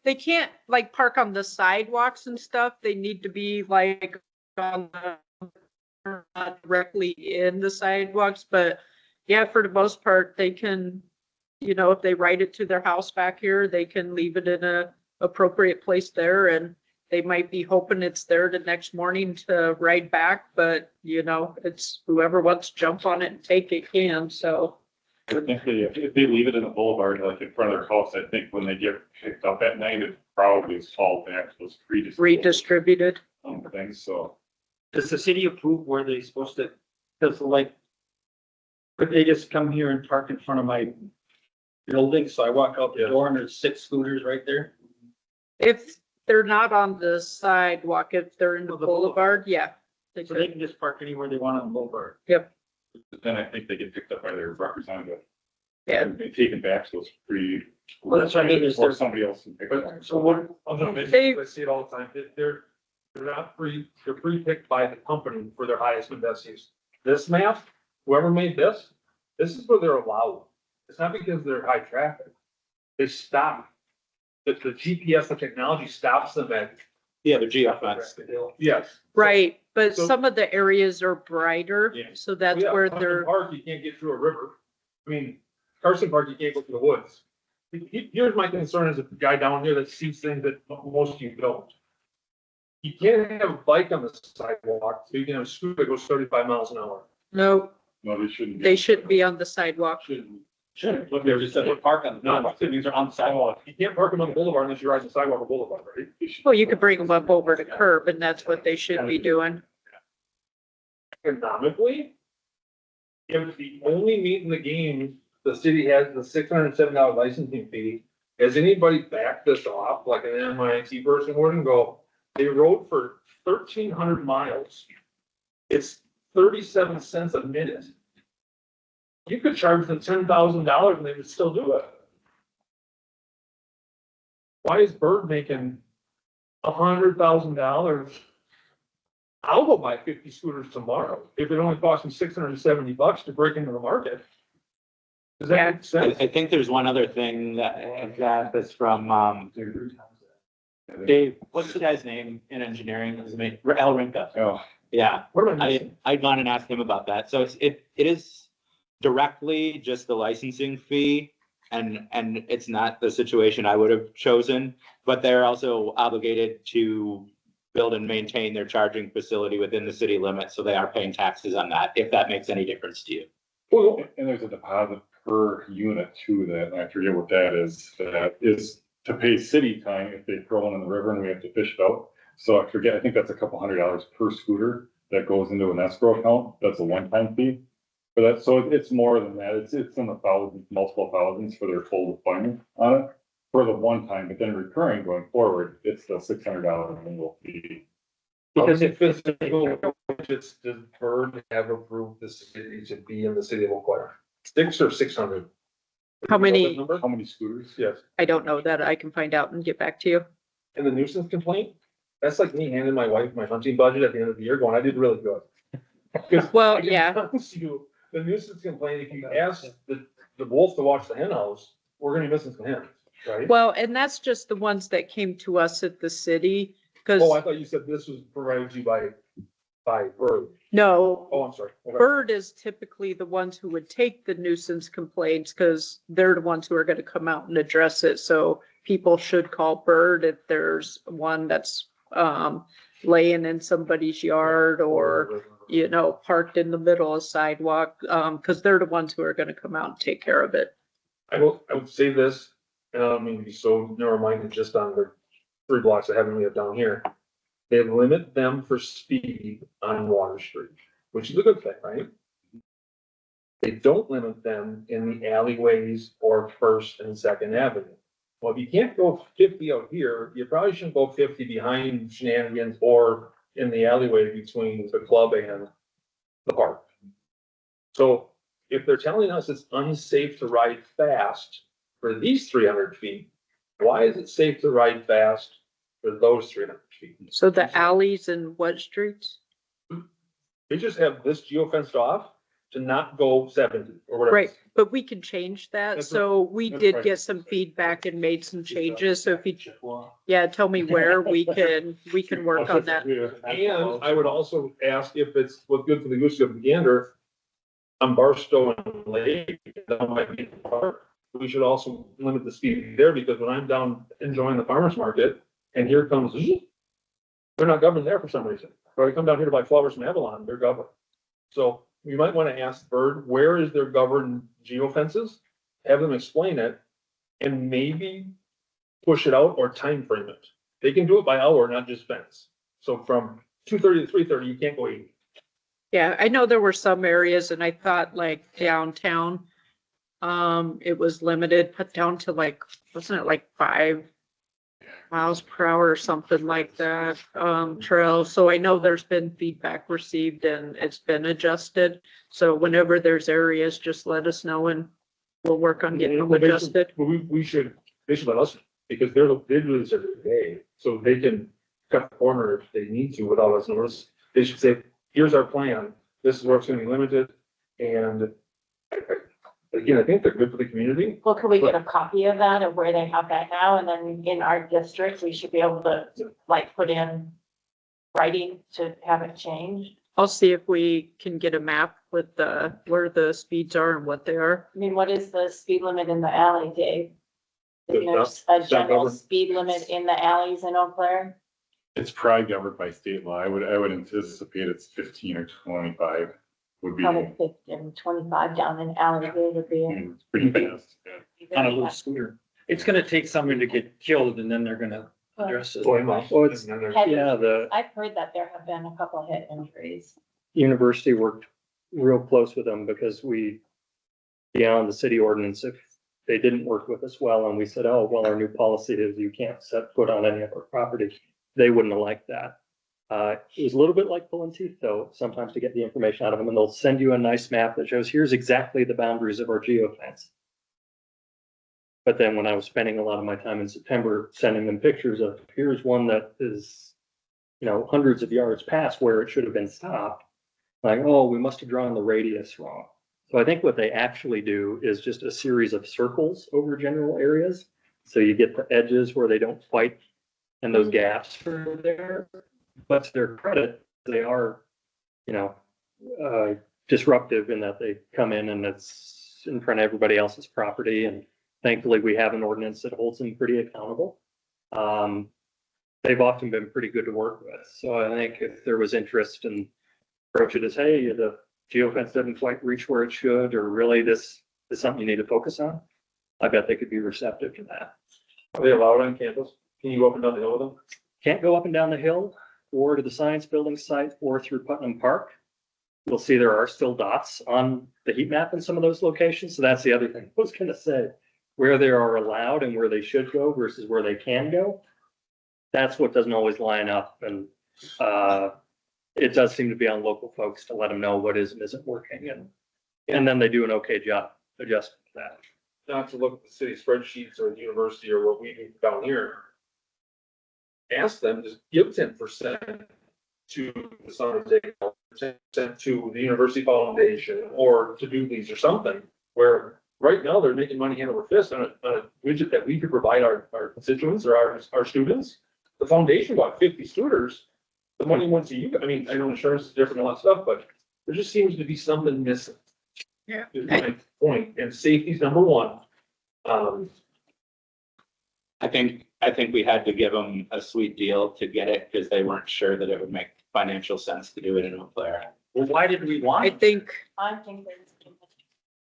They can't like park on the sidewalks and stuff. They need to be like on the, not directly in the sidewalks, but yeah, for the most part, they can, you know, if they ride it to their house back here, they can leave it in a appropriate place there, and they might be hoping it's there the next morning to ride back, but you know, it's whoever wants to jump on it and take it can, so. If they leave it in the boulevard, like in front of their house, I think when they get picked up at night, it probably is hauled back to those Redistributed. things, so. Does the city approve where they're supposed to, because like, could they just come here and park in front of my building, so I walk out the door and there's 6 scooters right there? If they're not on the sidewalk, if they're in the Oh, the boulevard, yeah. They So could. they can just park anywhere they want on the boulevard? Yep. But then I think they get picked up by their representative. Yeah. And they taken back, so it's pretty. Well, that's what I mean, is Or there- somebody else can pick it But, up. so what, I'm gonna make, They- I see it all the time, they're not free, they're pre-picked by the company for their highest and best use. This map, whoever made this is where they're allowed. It's not because they're high traffic. They stop. The GPS, the technology stops them at. Yeah, the geofence. Yes. Right, but So- some of the areas are brighter, Yeah. so that's Yeah, where Carson they're, Park, you can't get through a river. I mean, Carson Park, you can't go through the woods. Here's my concern as a guy down here that sees things that most of you don't. You can't have a bike on the sidewalk, so you can have a scooter that goes 35 miles an hour. no, No, they shouldn't. they shouldn't be on the sidewalk. Shouldn't. Look, they just said, park on, no, these are on the sidewalk. You can't park them on the boulevard unless you're riding the sidewalk or boulevard, right? Well, you could bring them up over the curb and that's what they should be doing. Economically, if the only meat in the game, the city has the $607 licensing fee, has anybody backed this off, like an MIT person would and go, they rode for 1,300 miles. It's 37 cents a minute. You could charge them $10,000 and they would still do it. Why is Bird making $100,000? I'll go buy 50 scooters tomorrow if it only costs me $670 to break into the market. Does that make I, sense? I think there's one other thing that is from, Dave, what's the guy's name in engineering? His name, Al Rinka. Oh, Yeah, What am I missing? I'd gone and asked him about that. So it is directly just the licensing fee. And it's not the situation I would have chosen, but they're also obligated to build and maintain their charging facility within the city limits. So they are paying taxes on that, if that makes any difference to you. Well, and there's a deposit per unit too, that, I forget what that is to pay city time if they throw one in the river and we have to fish it out. So I forget, I think that's a couple $100 per scooter that goes into an escrow account. That's a one-time fee. But that's, so it's more than that. It's in the thousands, multiple thousands for their full deployment on it for the one time, but then recurring going forward, it's the $600 annual fee. because it fits the legal budgets, does Bird have approved the city to be in the city of Eau Claire? 6 or 600? How many? Number? How many scooters? Yes. I don't know that. I can find out and get back to you. And the nuisance complaint, that's like me handing my wife my hunting budget at the end of the year going, I did really good. 'Cause Well, I can yeah. promise you, the nuisance complaint, if you ask the wolf to watch the hen house, we're gonna be missing some hens, right? Well, and that's just the ones that came to us at the city, because, Oh, I thought you said this was provided to you by Bird. no, Oh, I'm sorry. Okay. Bird is typically the ones who would take the nuisance complaints, because they're the ones who are gonna come out and address it, so people should call Bird if there's one that's, laying in somebody's yard or, you know, parked in the middle of sidewalk, because they're the ones who are gonna come out and take care of it. I would say this, and I don't mean to be so narrow-minded just on the 3 blocks of heaven we have down here. They limit them for speed on Water Street, which is a good thing, right? They don't limit them in the alleyways or First and Second Avenue. Well, if you can't go 50 out here, you probably shouldn't go 50 behind Shenanigans or in the alleyway between the club and the park. So if they're telling us it's unsafe to ride fast for these 300 feet, why is it safe to ride fast for those 300 feet? So the alleys and what streets? They just have this geo-fenced off to not go 70 or whatever. Right, but we can change that, That's so we That's did right. get some feedback and made some changes, so if you, yeah, tell me where we can work on that. And I would also ask if it's what's good for the goose of the gander on Barstow and Lake, that might be the park. We should also limit the speed there, because when I'm down enjoying the farmer's market and here comes, they're not governed there for some reason. Or I come down here to buy flowers from Avalon, they're governed. So we might want to ask Bird, where is their governed geofences? Have them explain it and maybe push it out or time frame it. They can do it by hour, not just fence. So from 2:30 to 3:30, you can't go 80. Yeah, I know there were some areas and I thought like downtown, it was limited, put down to like, wasn't it like 5 miles per hour or something like that, trail. So I know there's been feedback received and it's been adjusted. So whenever there's areas, just let us know and we'll work on getting them Well, they should- adjusted. well, they should let us, because they do this every day, so they can cut the corner if they need to without us notice. They should say, here's our plan, this is where it's gonna be limited, and again, I think they're good for the community. Well, could we get a copy of that of where they have that now, and then in our district, we should be able to like put in writing to have it changed? I'll see if we can get a map with where the speeds are and what they are. I mean, what is the speed limit in the alley, Dave? It's There's a not general governed. speed limit in the alleys in Eau Claire? It's probably governed by state law. I would anticipate it's 15 or 25 would be Probably 50 and 25 down in alley would be. pretty fast. Yeah. On a little scooter. It's gonna take someone to get killed and then they're gonna address it. Boy, my- Well, it's- and then there's- Yeah, the I've heard that there have been a couple of hit injuries. university worked real close with them because beyond the city ordinance, if they didn't work with us well and we said, oh, well, our new policy is you can't set foot on any of our property, they wouldn't have liked that. It was a little bit like pulling teeth though, sometimes to get the information out of them, and they'll send you a nice map that shows here's exactly the boundaries of our geofence. But then when I was spending a lot of my time in September sending them pictures of, here's one that is, hundreds of yards past where it should have been stopped. Like, oh, we must have drawn the radius wrong. So I think what they actually do is just a series of circles over general areas. So you get the edges where they don't quite, and those gaps are there. But to their credit, they are, disruptive in that they come in and it's in front of everybody else's property. And thankfully, we have an ordinance that holds them pretty accountable. They've often been pretty good to work with. So I think if there was interest in approach it as, hey, the geofence doesn't quite reach where it should, or really this is something you need to focus on, I bet they could be receptive to that. Are they allowed on campus? Can you go up and down the hill with them? Can't go up and down the hill or to the science building site or through Putnam Park. You'll see there are still dots on the heat map in some of those locations. So that's the other thing I was gonna say, where they are allowed and where they should go versus where they can go. That's what doesn't always line up, and it does seem to be on local folks to let them know what is and isn't working, and then they do an okay job adjusting to that. Not to look at the city spreadsheets or the university or what we do down here. Ask them to give 10% to the Summer Day, 10% to the University Foundation, or to do these or something, where right now they're making money hand over fist on a widget that we could provide our constituents or our students. The foundation bought 50 scooters. The money went to you. I mean, I know insurance is different and all that stuff, but there just seems to be something missing. Yeah. Is my point, and safety's number one. I think we had to give them a sweet deal to get it because they weren't sure that it would make financial sense to do it in Eau Claire. Well, why did we want I it? think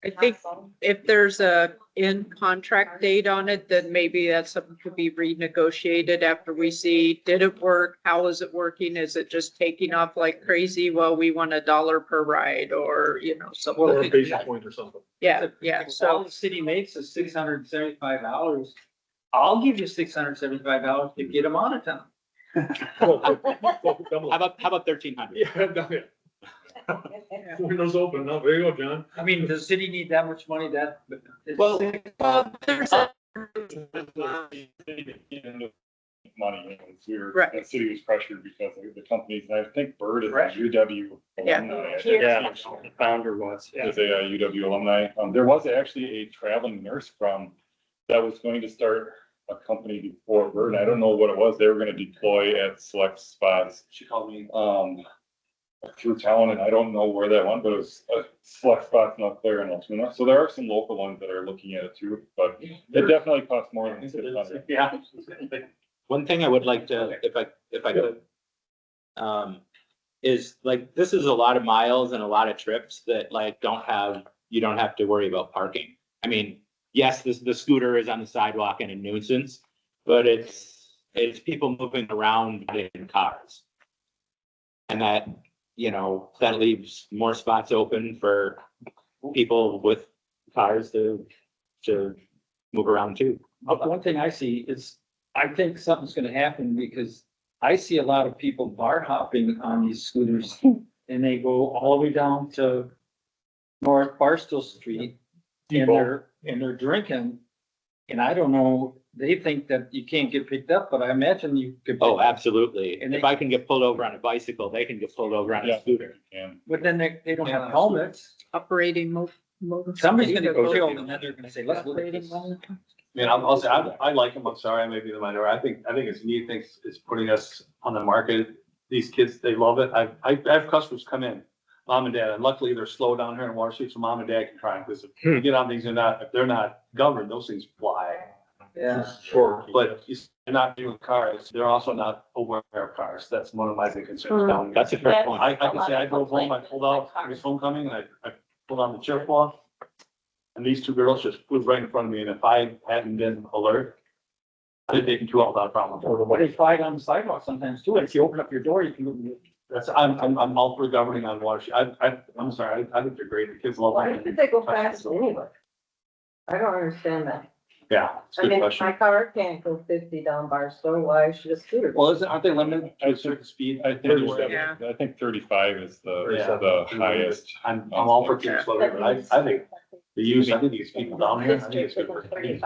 there's. if there's a in contract date on it, then maybe that's something could be renegotiated after we see, did it work? How is it working? Is it just taking off like crazy? Well, we want $1 per ride or, Or a something. basic point or something. Yeah, yeah. All So the city makes is $675. I'll give you $675 to get them out of town. Well, How about 1,300? Yeah, no, yeah. Windows open. No, there you go, John. I mean, does the city need that much money Well, there's a, Money, Right. the city was pressured because of the companies, and I think Bird is a Right. UW Yeah. alumni. Yeah, the founder was, yeah. Is a UW alumni. There was actually a traveling nurse that was going to start a company before Bird. I don't know what it was. They were gonna deploy at select spots, She called me. through town, and I don't know where that one, but it was a select spots in Eau Claire and Altoona. So there are some local ones that are looking at it too, but it definitely costs more than 600. Yeah. One thing I would like to, if I could, is like, this is a lot of miles and a lot of trips that like you don't have to worry about parking. I mean, yes, the scooter is on the sidewalk and a nuisance, but it's people moving around in cars. And that leaves more spots open for people with cars to move around too. One thing I see is I think something's gonna happen because I see a lot of people bar hopping on these scooters and they go all the way down to North Barstow Street and they're drinking. And I don't know, they think that you can't get picked up, but I imagine you could. Oh, absolutely. And If I can get pulled over on a bicycle, they can get pulled over on Yeah. a scooter. And But then they don't have helmets. Operating motor. Somebody's gonna go killed and then they're gonna say, let's look at Operating this. motor. Man, I'll say, I like them, I'm sorry, I may be the minority, I think it's neat, things, it's putting us on the market. These kids, they love it, I have customers come in, mom and dad, and luckily they're slow down here in Water Street, so mom and dad can try them, because if you get on things, if they're not governed, those things fly. Yeah. Sure. But they're not doing cars, they're also not aware of cars, that's one of my big concerns down here. That's a fair point. I can say I drove home, I pulled out, it was homecoming, and I pulled on the chip off. And these two girls just flew right in front of me, and if I hadn't been alert, I'd have taken two out without a problem. But they fight on the sidewalk sometimes too. If you open up your door, you can. That's, I'm all for governing on water. I'm sorry, I think they're great, the kids love Why them. did they go fast anyway? I don't understand that. Yeah, it's a I good mean, question. my car can't go 50 down Barstow, why should a scooter? Well, aren't they limited to a certain speed? I think, Yeah. I think 35 is Yeah. the highest. I'm all for keeping slow, but I think the use, I think these people down here, I think it's good. for- Really?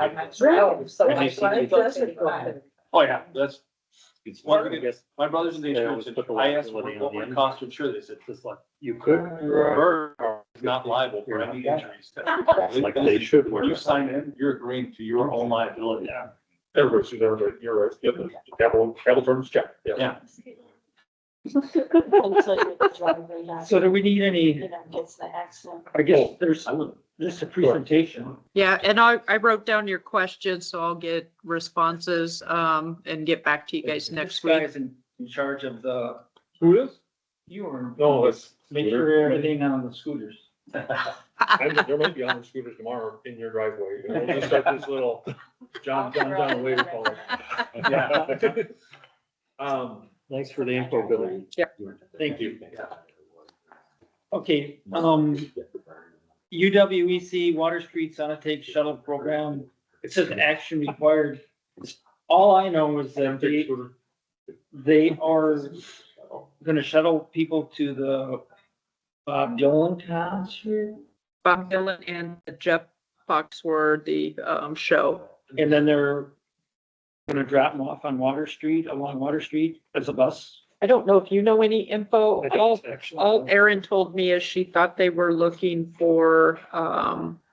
So And why these why people- does it go 50? Oh, yeah, that's, Well, I guess my brothers in the they insurance, always put the I asked liability what on the would it end. cost to insure this, it's just like you could. Bird is not liable for any injuries. Like they should. When you sign in, you're agreeing to your own liability. Yeah. Everybody sues everybody, you're right. Yep, apple turns check. Yeah. So do we need any, I guess there's I would, just a presentation. Yeah, and I wrote down your questions, so I'll get responses, and get back to you guys next This week. guy's in charge of the, Who is? you were, No, that's, make sure everything on the scooters. there might be on the scooters tomorrow in your driveway. You know, we'll just start this little John wave call. Yeah. Thanks for the info, Billy. Thank you. Okay, UWEC Water Street Sanitake Shuttle Program, it says action required. All I know is that they are gonna shuttle people to the Bob Dylan concert. Bob Dylan and Jeff Foxworthy, show. And then they're gonna drop them off on Water Street, along Water Street as a bus. I don't know if you know any info. I think it's actually- All Erin told me is she thought they were looking for,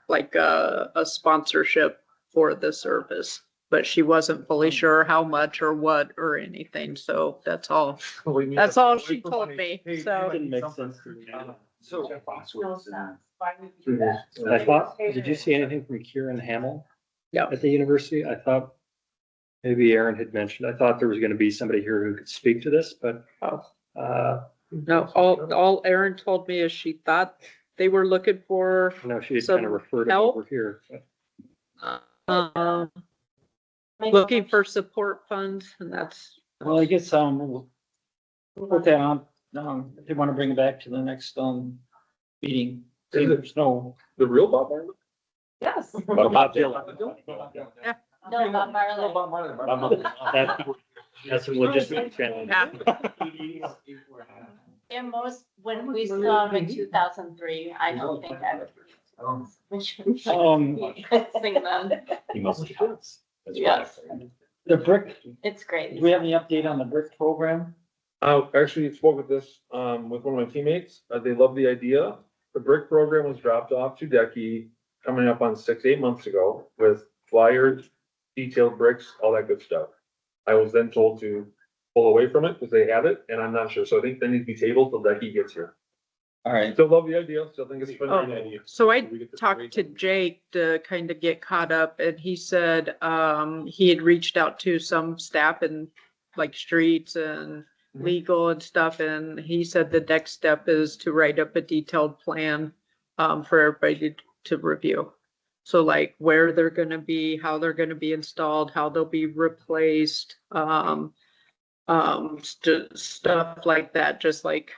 like a sponsorship for the service. But she wasn't fully sure how much or what or anything, so that's all she told me, so. Didn't make sense to me. So, No sense. Why would you do that? I thought, did you see anything from Kieran Hamill? Yeah. At the university? I thought maybe Aaron had mentioned, I thought there was gonna be somebody here who could speak to this, but No, all Erin told me is she thought they were looking for, no, she had Some kind of referred it help? over here. looking for support funds, and that's, well, I guess, we'll put that on, if they wanna bring it back to the next, meeting. See, there's no. The real Bob Marley? Yes. Bob Dylan. No, Bob Marley. That's some logistics. yeah. And most, when we saw him in 2003, I don't think I would. Sing them. He must have. That's Yes. The brick, It's do great. we have any update on the brick program? Actually spoke with this, with one of my teammates. They love the idea. The brick program was dropped off to Decky coming up on 6-8 months ago with flyers, detailed bricks, all that good stuff. I was then told to pull away from it because they had it and I'm not sure. So I think they need to be tabled till Decky gets here. All right. Still love the idea. Still think it's a Oh. great idea. So I We get to talked to Jake to kind of get caught up, and he said, he had reached out to some staff in like streets and legal and stuff, and he said the next step is to write up a detailed plan, for everybody to review. So like where they're gonna be, how they're gonna be installed, how they'll be replaced, stuff like that, just like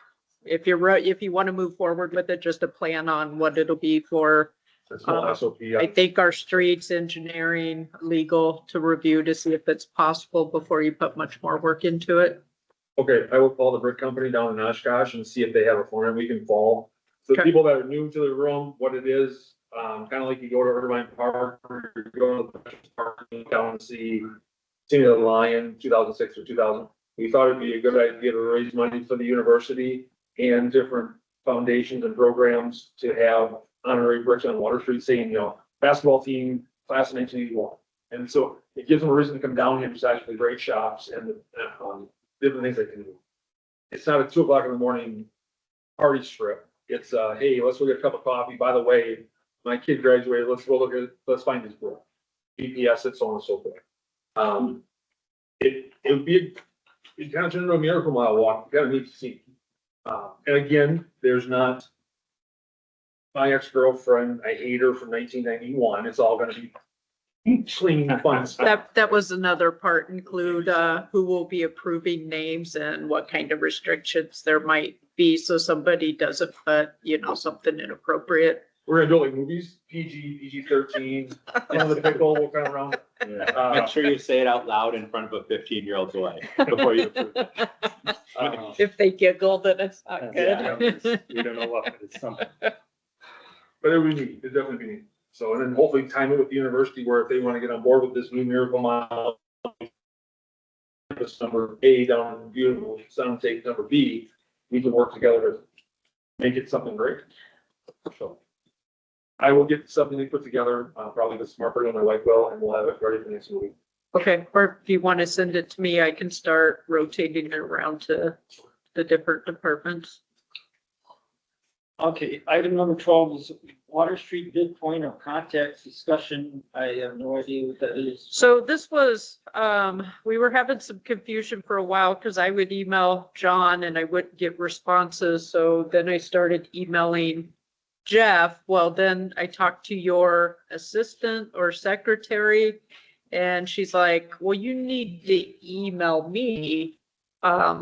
if you want to move forward with it, just a plan on what it'll be for That's no SOP. I think our streets, engineering, legal to review to see if it's possible before you put much more work into it. Okay, I will call the brick company down in Oshkosh and see if they have a form we can follow. So Okay. people that are new to the room, what it is, kind of like you go to Irvine Park, or you go to the Veterans Park, and down and see the Lion, 2006 or 2000. We thought it'd be a good idea to raise money for the university and different foundations and programs to have honorary bricks on Water Street saying, basketball team, class of 1981. And so it gives them a reason to come down here. There's actually great shops and, different things they can do. It's not a 2 o'clock in the morning party strip. It's, hey, let's go get a cup of coffee. By the way, my kid graduated. Let's go let's find his book. GPS, and so on and so forth. It would be, it kind of turned into a Miracle Mile walk. You gotta need to see. And again, there's not my ex-girlfriend, I hate her from 1991. It's all gonna be clean, fun stuff. That was another part, include, who will be approving names and what kind of restrictions there might be, so somebody doesn't put, something inappropriate. We're gonna do like movies, PG-13, the pickle, we'll kind of round. Make sure you say it out loud in front of a 15-year-old boy before you approve it. If they giggle, then it's not Yeah. good. We don't know what, but it's something. But it would be neat, it'd definitely be neat. So, and then hopefully time it with the university where if they want to get on board with this new Miracle Mile, this number A down in beautiful Sun take number B, we can work together to make it something great. So I will get something put together, probably this summer, and my wife will, and we'll have it ready for next week. Okay, or if you want to send it to me, I can start rotating it around to the different departments. Okay, item number 12 is Water Street bid point of contact discussion. I have no idea what that is. So this was, we were having some confusion for a while because I would email John and I wouldn't get responses. So then I started emailing Jeff. Well, then I talked to your assistant or secretary and she's like, well, you need to email me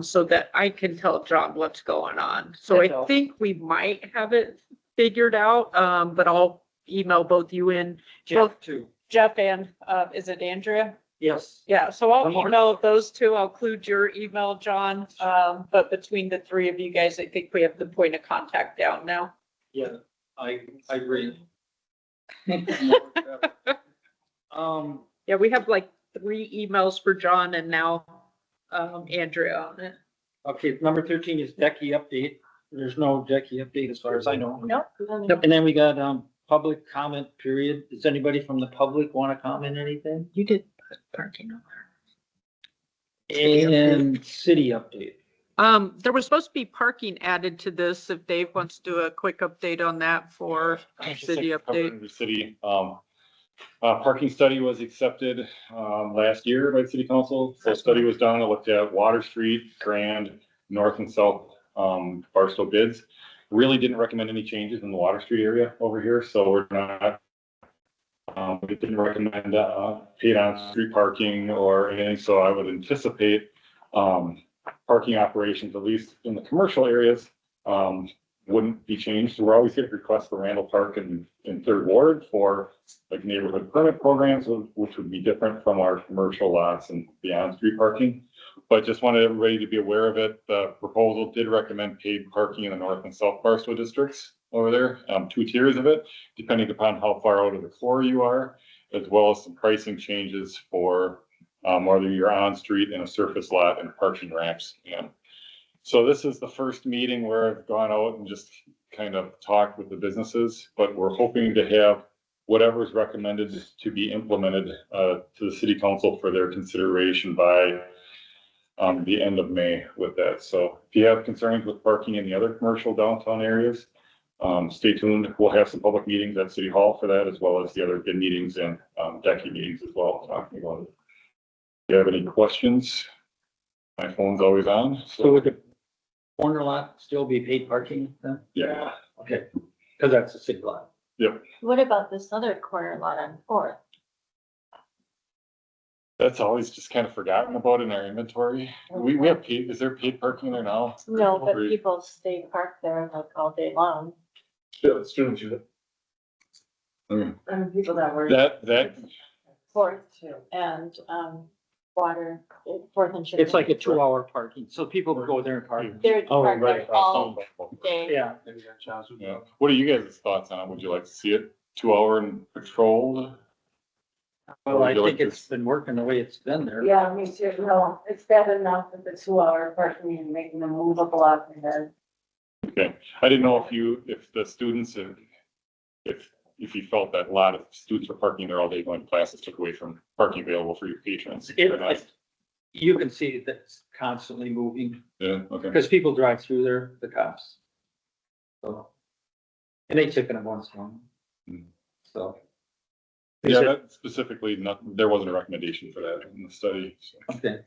so that I can tell John what's going on. So I think we might have it figured out, but I'll email both you and Jeff too. Jeff and, is it Andrea? Yes. Yeah, so I'll One more. email those two. I'll include your email, John. But between the three of you guys, I think we have the point of contact down now. Yeah, I agree. Yeah, we have like 3 emails for John and now, Andrea on it. Okay, number 13 is Decky update. There's no Decky update as far as I know. Nope. And then we got, public comment period. Does anybody from the public want to comment anything? You did put parking on And city update. there. There was supposed to be parking added to this. If Dave wants to do a quick update on that for city update. The city, parking study was accepted, last year by the city council. So study was done, it looked at Water Street, Grand, North and South, Barstow bids. Really didn't recommend any changes in the Water Street area over here, so we're not. We didn't recommend, paid on street parking or anything, so I would anticipate, parking operations, at least in the commercial areas, wouldn't be changed. We're always getting requests for Randall Park in Third Ward for like neighborhood permit programs, which would be different from our commercial lots and beyond street parking. But just wanted everybody to be aware of it. The proposal did recommend paid parking in the North and South Barstow districts over there, 2 tiers of it, depending upon how far out of the core you are, as well as some pricing changes for whether you're on street in a surface lot and parking ramps. And so this is the first meeting where I've gone out and just kind of talked with the businesses, but we're hoping to have whatever's recommended to be implemented to the city council for their consideration by the end of May with that. So if you have concerns with parking in the other commercial downtown areas, stay tuned. We'll have some public meetings at City Hall for that, as well as the other bid meetings and Decky meetings as well, talking about it. If you have any questions, my phone's always on. So would the corner lot still be paid parking then? Yeah, Okay, because that's a city lot. What about this other corner lot on Fourth? that's always just kind of forgotten about in our inventory. We have paid, is there paid parking there now? No, but Or- people stay parked there like all day long. Yeah, the students use it. And people that were. That, Fourth and, water, Fourth and. It's like a 2-hour parking, so people can go there and park. They're oh, parked right. there all day. Yeah, Maybe that sounds. Yeah. What are you guys' thoughts on it? Would you like to see it 2-hour and patrolled? well, I Would you like think to- it's been working the way it's been there. Yeah, me too. No, it's bad enough with the 2-hour parking and making them move a block ahead. Okay, I didn't know if the students, if you felt that a lot of students were parking there all day going to classes took away from parking available for your patrons. You can see that it's constantly moving, Yeah, okay. because people drive through there, the cops. So. And they ticket them once in a while. Hmm. So. Yeah, that specifically, there wasn't a recommendation for that in the study. So. Okay.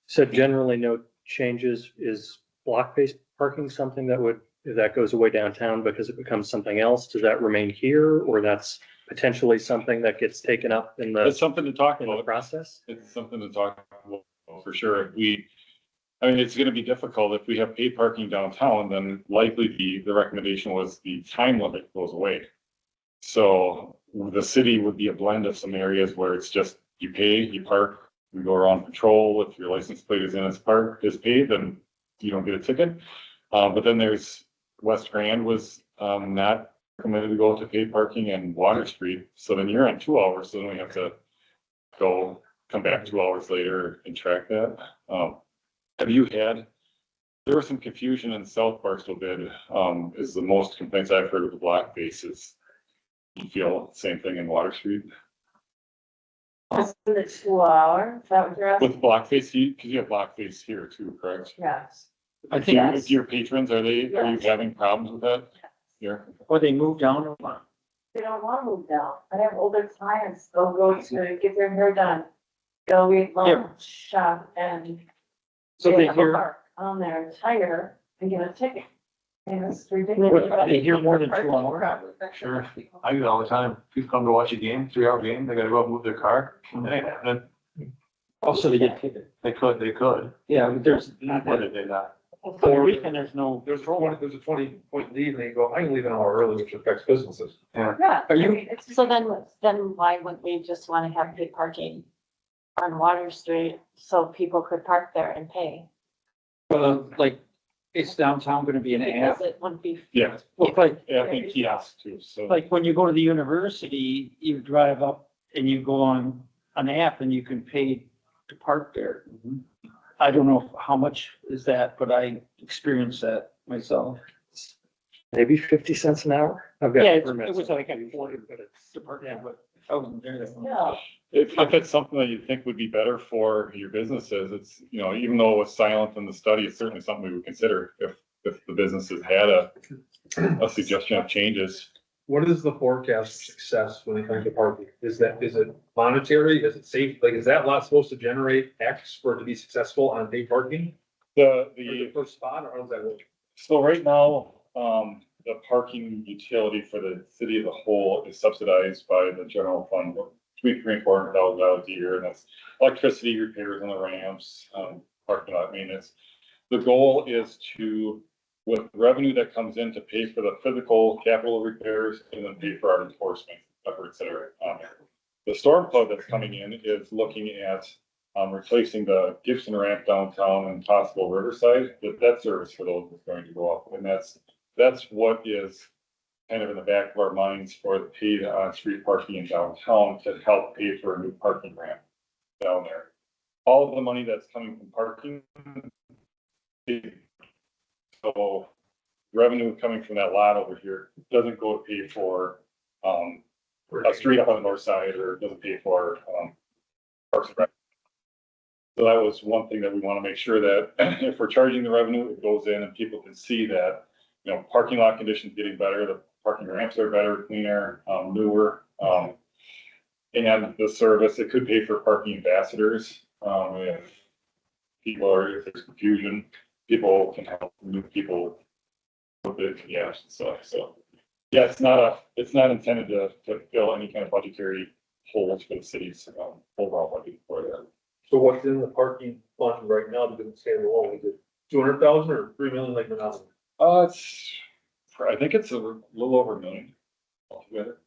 So generally no changes. Is block-based parking something that would, if that goes away downtown because it becomes something else, does that remain here? Or that's potentially something that gets taken up in It's the, something to talk in the about. process? It's something to talk about for sure. I mean, it's gonna be difficult if we have paid parking downtown, then likely the recommendation was the time limit goes away. So the city would be a blend of some areas where it's just, you pay, you park, you go around patrol. If your license plate is in its park, is paid, then you don't get a ticket. But then there's West Grand was, not recommended to go to paid parking, and Water Street. So then you're on 2 hours, so then we have to come back 2 hours later and track that. Have you had, there was some confusion in South Barstow bid, is the most complaints I've heard of the block faces. You feel same thing in Water Street? Just in the 2 hour, is that what you're asking? With block face, because you have block face here too, correct? Yes. I think, If your patrons, are you Yes. having problems with that? Here? or they moved down or what? They don't want to move down. I have older clients, they'll go to get their hair done, go eat lunch, shop, and So they they have a hear, park on their tire and get a ticket. And it's ridiculous. they hear more than 2 hours. Sure. I do it all the time. People come to watch a game, 3-hour game, they gotta go up and move their car. It ain't happening. Also, they get ticketed. They could. Yeah, but there's not What that. did they not? For the weekend, there's no. There's a 20-point lead and they go, I can leave an hour early, which affects businesses. Yeah. Are you- I mean, it's- So then why wouldn't we just wanna have paid parking on Water Street so people could park there and pay? Like, is downtown gonna be an app? Because it wouldn't be. Yeah, Well, like, yeah, I think kiosks too, so. like when you go to the university, you drive up and you go on an app and you can pay to park there. I don't know how much is that, but I experienced that myself. Maybe 50 cents an hour? I've Yeah, got it permits. was like a 40, but it's to park there, but I wasn't there. that long. Yeah. If it's something that you think would be better for your businesses, it's, even though it was silent in the study, it's certainly something we would consider if the businesses had a suggestion of changes. What is the forecast for success when it comes to parking? Is it monetary? Is it safe? Like, is that lot supposed to generate X for it to be successful on paid parking? Or the first spot, or how does that work? So right now, the parking utility for the city as a whole is subsidized by the general fund, between $300,000 and $400,000 a year, and that's electricity repairs on the ramps, parking lot maintenance. The goal is to, with revenue that comes in, to pay for the physical capital repairs and then pay for our enforcement efforts that are on there. The storm club that's coming in is looking at replacing the Gibson ramp downtown and possible Riverside. That service for those is going to go up, and that's what is kind of in the back of our minds for the paid on-street parking in downtown to help pay for a new parking ramp down there. All of the money that's coming from parking, so revenue coming from that lot over here doesn't go to pay for a street up on the north side, or it doesn't pay for Parks and Rec. So that was one thing that we want to make sure that if we're charging the revenue, it goes in and people can see that, parking lot conditions getting better, the parking ramps are better, cleaner, newer. And the service, it could pay for parking ambassadors. If if there's confusion, people can help move people with it, so, yeah, it's not intended to fill any kind of budgetary holes for the city's overall budget for that. So what's in the parking fund right now that doesn't stand alone? Is it 200,000 or 3 million like Monopoly? I think it's a little over $1 million altogether.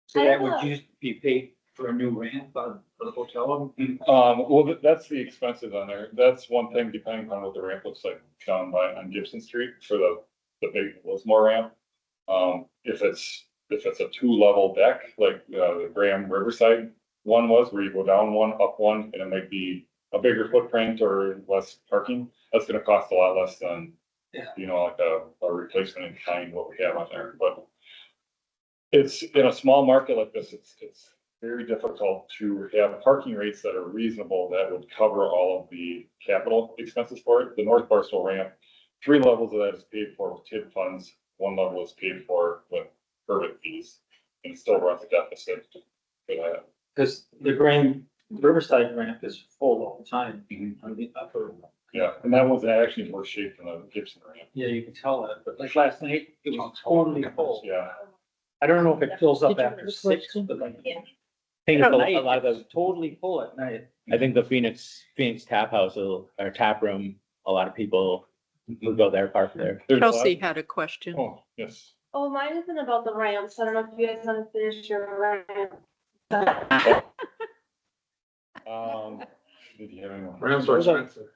So that would just be paid for a new ramp for the hotel? Well, that's the expenses on there. That's one thing, depending on what the ramp looks like down on Gibson Street for the big Lismore ramp. If it's a two-level deck, like, the Graham Riverside one was, where you go down one, up one, and it might be a bigger footprint or less parking, that's gonna cost a lot less than, you know, like a replacement in kind, what we have on there, but it's, in a small market like this, it's very difficult to have parking rates that are reasonable that would cover all of the capital expenses for it. The North Barstow ramp, 3 levels of that is paid for with TID funds, 1 level is paid for with permit fees, and it still runs a deficit for that. Because the Grand Riverside ramp is full all the time on the upper. Yeah, and that one's actually in worse shape than the Gibson ramp. Yeah, you can tell that, but like last night, it was totally full. Yeah, I don't know if it fills up Did you after have a 6, question? but like. Yeah. I think it's At night, a lot of it's the, totally full at night. I think the Phoenix Tap House or tap room, a lot of people will go there, park there. there's a lot- Kelsey had a question. Oh, yes. Oh, mine isn't about the ramps. I don't know if you guys want to finish your ramp. Did you have any more? Rams are expensive.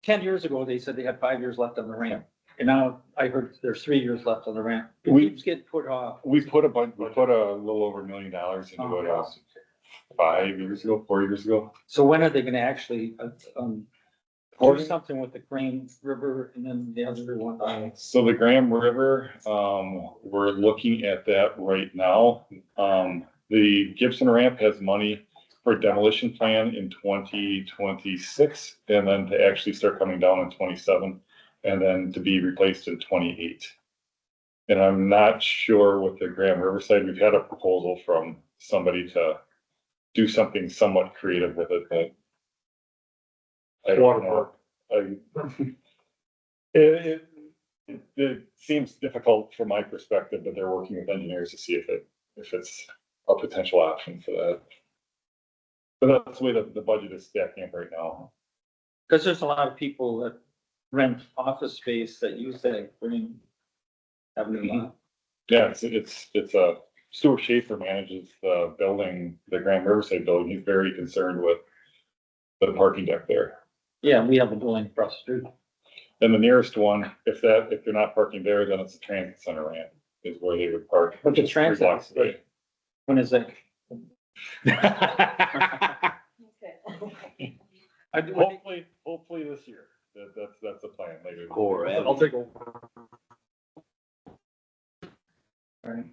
10 years ago, they said they had 5 years left on the ramp. And now I heard there's 3 years left on the ramp. It We- keeps getting put off. We put a little over $1 million into it, 5 years ago, 4 years ago. So when are they gonna actually, do According- something with the Green River and then the other one? So the Graham River, we're looking at that right now. The Gibson ramp has money for demolition plan in 2026, and then to actually start coming down in 27, and then to be replaced in 28. And I'm not sure with the Graham Riverside, we've had a proposal from somebody to do something somewhat creative with it, but I don't know. It seems difficult from my perspective, but they're working with engineers to see if it's a potential option for that. But that's the way the budget is stacking up right now. Cause there's a lot of people that rent office space that use that Green Avenue. Yeah, it's Stuart Schaefer manages the building, the Grand Riverside building. He's very concerned with the parking deck there. Yeah, we have a building across the street. And the nearest one, if they're not parking there, then it's a transit center ramp is where they would park. But the which is 3 transit- blocks away. When is that? Hopefully this year. That's the plan later. this Or year. I'll take over. Thank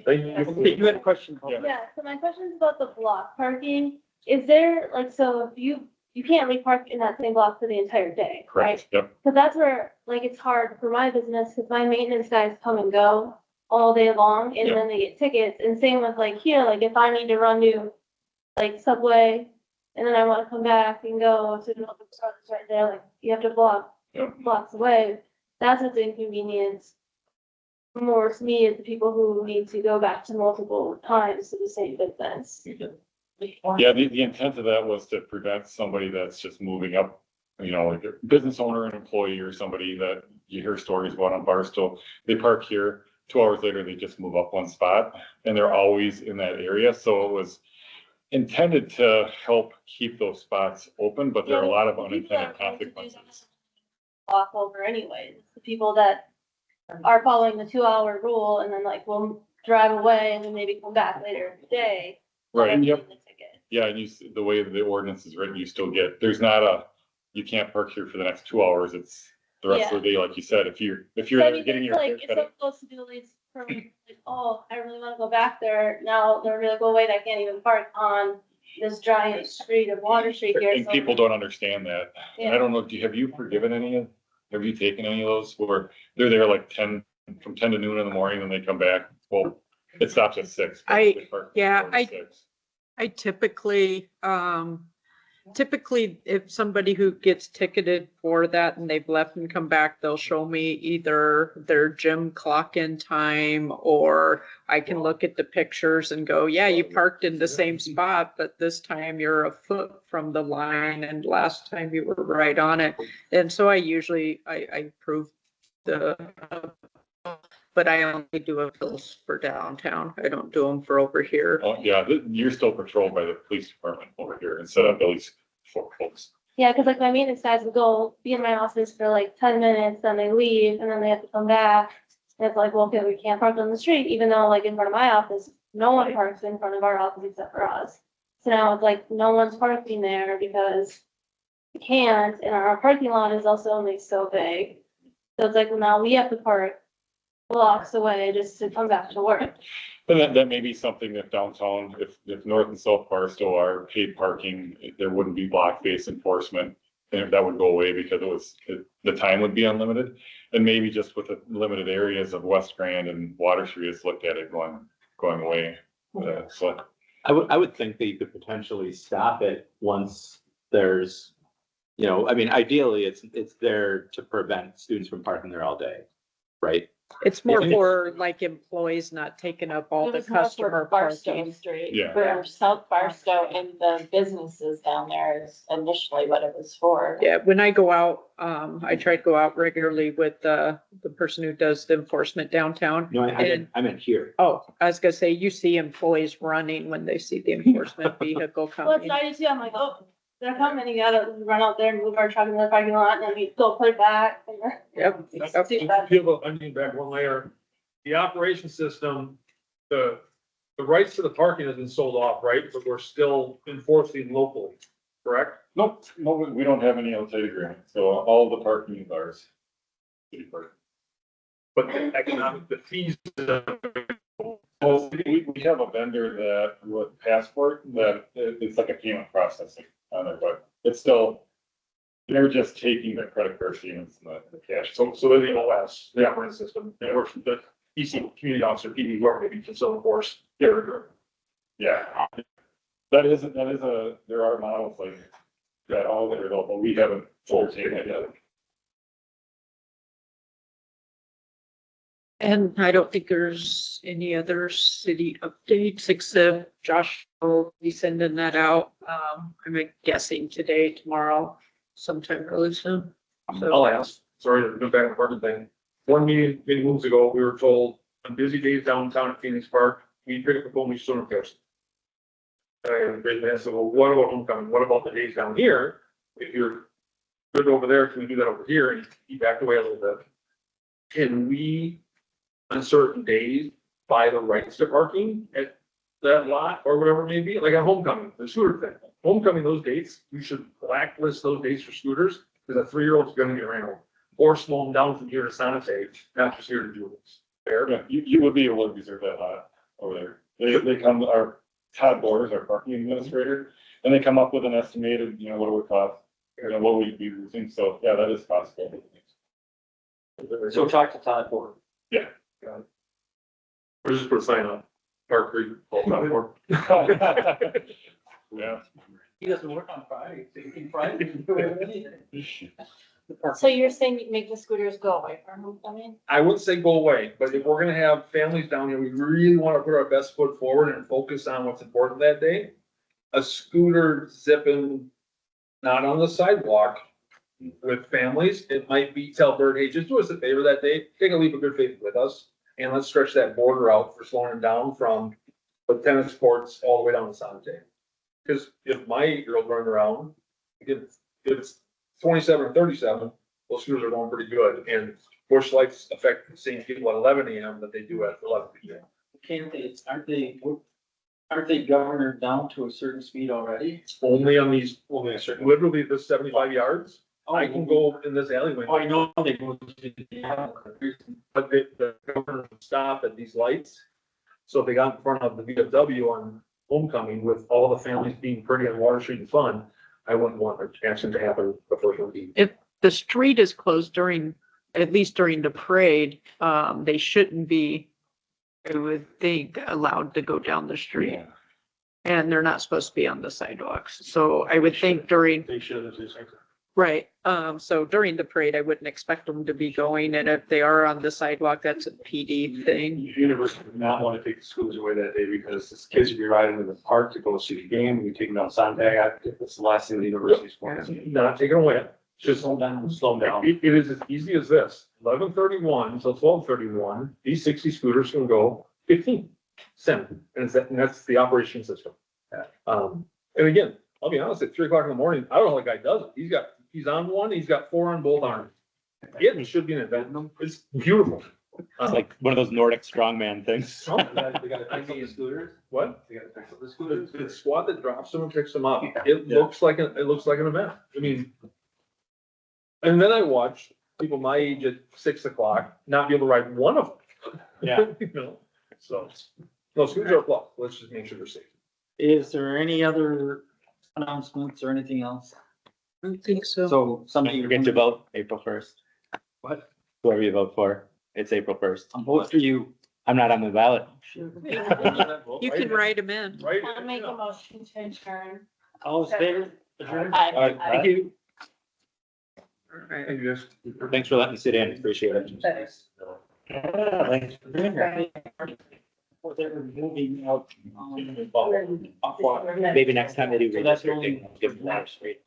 you. Okay, you had a question. Yeah. Yeah, so my question is about the block parking. Is there, like, so if you can't re-park in that same block for the entire day, right? Correct, yep. Cause that's where, like, it's hard for my business, cause my maintenance guys come and go all day long, and Yeah. then they get tickets, and same with like here, like, if I need to run to, like, Subway, and then I wanna come back and go to another store that's right there, like, you have to block Yep. blocks away, that's what's inconvenience more to me is the people who need to go back to multiple times to the same business. Yeah, the intent of that was to prevent somebody that's just moving up, you know, like a business owner, an employee, or somebody that you hear stories about on Barstow. They park here, 2 hours later, they just move up one spot, and they're always in that area, so it was intended to help keep those spots open, but there are a lot of The people that unintended are going to do that consequences. Walk over anyways, the people that are following the 2-hour rule and then like will drive away and then maybe come back later in the day. Right, and yep. get the ticket. Yeah, and the way the ordinance is written, you still get, you can't park here for the next 2 hours, it's the rest of the day, like you said, if you're So I there mean, getting it's your like, if haircut. someone goes to do these permits, like, oh, I really wanna go back there, now they're gonna go, wait, I can't even park on this giant street of Water Street here. And so- people don't understand that, and I Yeah. don't know, have you forgiven have you taken any of those where they're there like from 10 to noon in the morning and they come back, well, it stops at 6. but I- they park from yeah, 4 to I- 6. I typically, if somebody who gets ticketed for that and they've left and come back, they'll show me either their gym clock in time, or I can look at the pictures and go, yeah, you parked in the same spot, but this time you're a foot from the line and last time you were right on it. And so I usually, I approve but I only do appeals for downtown. I don't do them for over here. Oh, yeah, you're still patrolled by the police department over here instead of Billy's folks. Yeah, cause like my maintenance guys will go be in my office for like 10 minutes, then they leave, and then they have to come back. And it's like, well, okay, we can't park on the street, even though like in front of my office, no one parks in front of our office except for us. So now it's like, no one's parking there because we can't, and our parking lot is also only so big. So it's like, well, now we have to park blocks away just to come back to work. And that may be something that downtown, if North and South Barstow are paid parking, there wouldn't be block-based enforcement. And that would go away because the time would be unlimited. And maybe just with the limited areas of West Grand and Water Street, it's looked at it going away. So I would think that you could potentially stop it once there's, you know, I mean, ideally, it's there to prevent students from parking there all day, right? It's more Yeah. for like employees not taking up all It the was more for customer Barstow parking. Street, Yeah. for South Barstow and the businesses down there is initially what it was for. Yeah, when I go out, I try to go out regularly with the person who does the enforcement downtown. No, I meant here. Oh, I was gonna say, you see employees running when they see the enforcement vehicle Well, it's coming. I do too, I'm like, oh, they're coming, you gotta run out there and move our truck in the parking lot, and then we go put it back. And Yep. it's too bad. Peel the onion back one layer. The operation system, the rights to the parking has been sold off, right? But we're still enforcing locally, correct? nope, no, we don't have any outside agreement. So all the parking is ours. City parking. But the fees. Well, we have a vendor that with Passport that it's like a payment processing on it, but it's still, they're just taking the credit card payments and the cash. So they're the OS, the operating system, they work for the PC community officer, PD, whoever maybe can still enforce. Yeah. There are models like that all over, but we haven't full taken it yet. And I don't think there's any other city updates except Josh will be sending that out. I'm guessing today, tomorrow, sometime really soon. I'll ask, sorry to go back to the parking thing. One meeting, many moves ago, we were told on busy days downtown at Phoenix Park, we pick up the phone, we swim first. And I said, well, what about homecoming? What about the days down here? If you're good over there, can we do that over here? And he backed away a little bit. Can we, on certain days, buy the rights to parking at that lot or whatever it may be? Like at homecoming, the scooter thing. Homecoming, those dates, you should blacklist those dates for scooters because a 3-year-old's gonna get ran over. Or slow them down from here to Santate, not just here to Julius. Fair? Yeah, you would be able to reserve that lot over there. They come, our Todd Borders, our parking administrator, and they come up with an estimated, what it would cost, what we'd be losing. So, yeah, that is possible. So talk to Todd Ford. We're just put a sign on. Park Creek. Yeah. He doesn't work on Friday, so you can Friday do anything. So you're saying you make the scooters go away from homecoming? I wouldn't say go away, but if we're gonna have families down here, we really wanna put our best foot forward and focus on what's important that day. A scooter zipping, not on the sidewalk with families, it might be tell Bird, hey, just do us a favor that day, take a leap of good faith with us. And let's stretch that border out for slowing them down from the tennis courts all the way down to Santé. Cause if my 8-year-old running around, if it's 27 or 37, those scooters are going pretty good, and bush lights affect the same people at 11 AM that they do at 11 PM. Can't they, aren't they governed down to a certain speed already? Only on these, literally this 75 yards, I can go in this alleyway, Oh, I know they go to the. but the governor would stop at these lights. So if they got in front of the VFW on homecoming with all the families being pretty on Water Street and fun, I wouldn't want an accident to happen before it would be. If the street is closed at least during the parade, they shouldn't be, I would think, allowed to go down the street. Yeah. And they're not supposed to be on the sidewalks. So I would think during, They should. right, so during the parade, I wouldn't expect them to be going. And if they are on the sidewalk, that's a PD thing. University would not want to take the schools away that day because the kids would be riding to the park to go see the game. We take them down Sontag. It's the last thing the university's for. Not taking away, just Slow them down. it is as easy as this. 11:31 till 12:31, these 60 scooters can go 15, send, and that's the operation system. And again, I'll be honest, at 3 o'clock in the morning, I don't know how the guy does it. He's on one, he's got 4 on both arms. It should be an event. It's beautiful. It's like one of those Nordic strongman things. Oh, They gotta fix up the scooters, what? they gotta fix up the The, scooters. the squad that drops them and picks them up, it looks like an event. I mean. And then I watch people my age at 6 o'clock not be able to ride one of them. Yeah. You know, so, no, scooters are a plus. Let's just make sure they're safe. Is there any other announcements or anything else? I don't think so. So somebody You're going to vote April first. What? Whoever you vote for, it's April first. I'm voting for you. I'm not on the ballot. You can write them in. Right? I'll make a motion to adjourn. All in favor? Adjourn? Aye. All right, Thank you. All right. And just. Thanks for letting me sit in, appreciate it. Yeah, thanks for being here. Well, they were moving out. Maybe next time they do. So that's the only- redistricting, give them Water Street.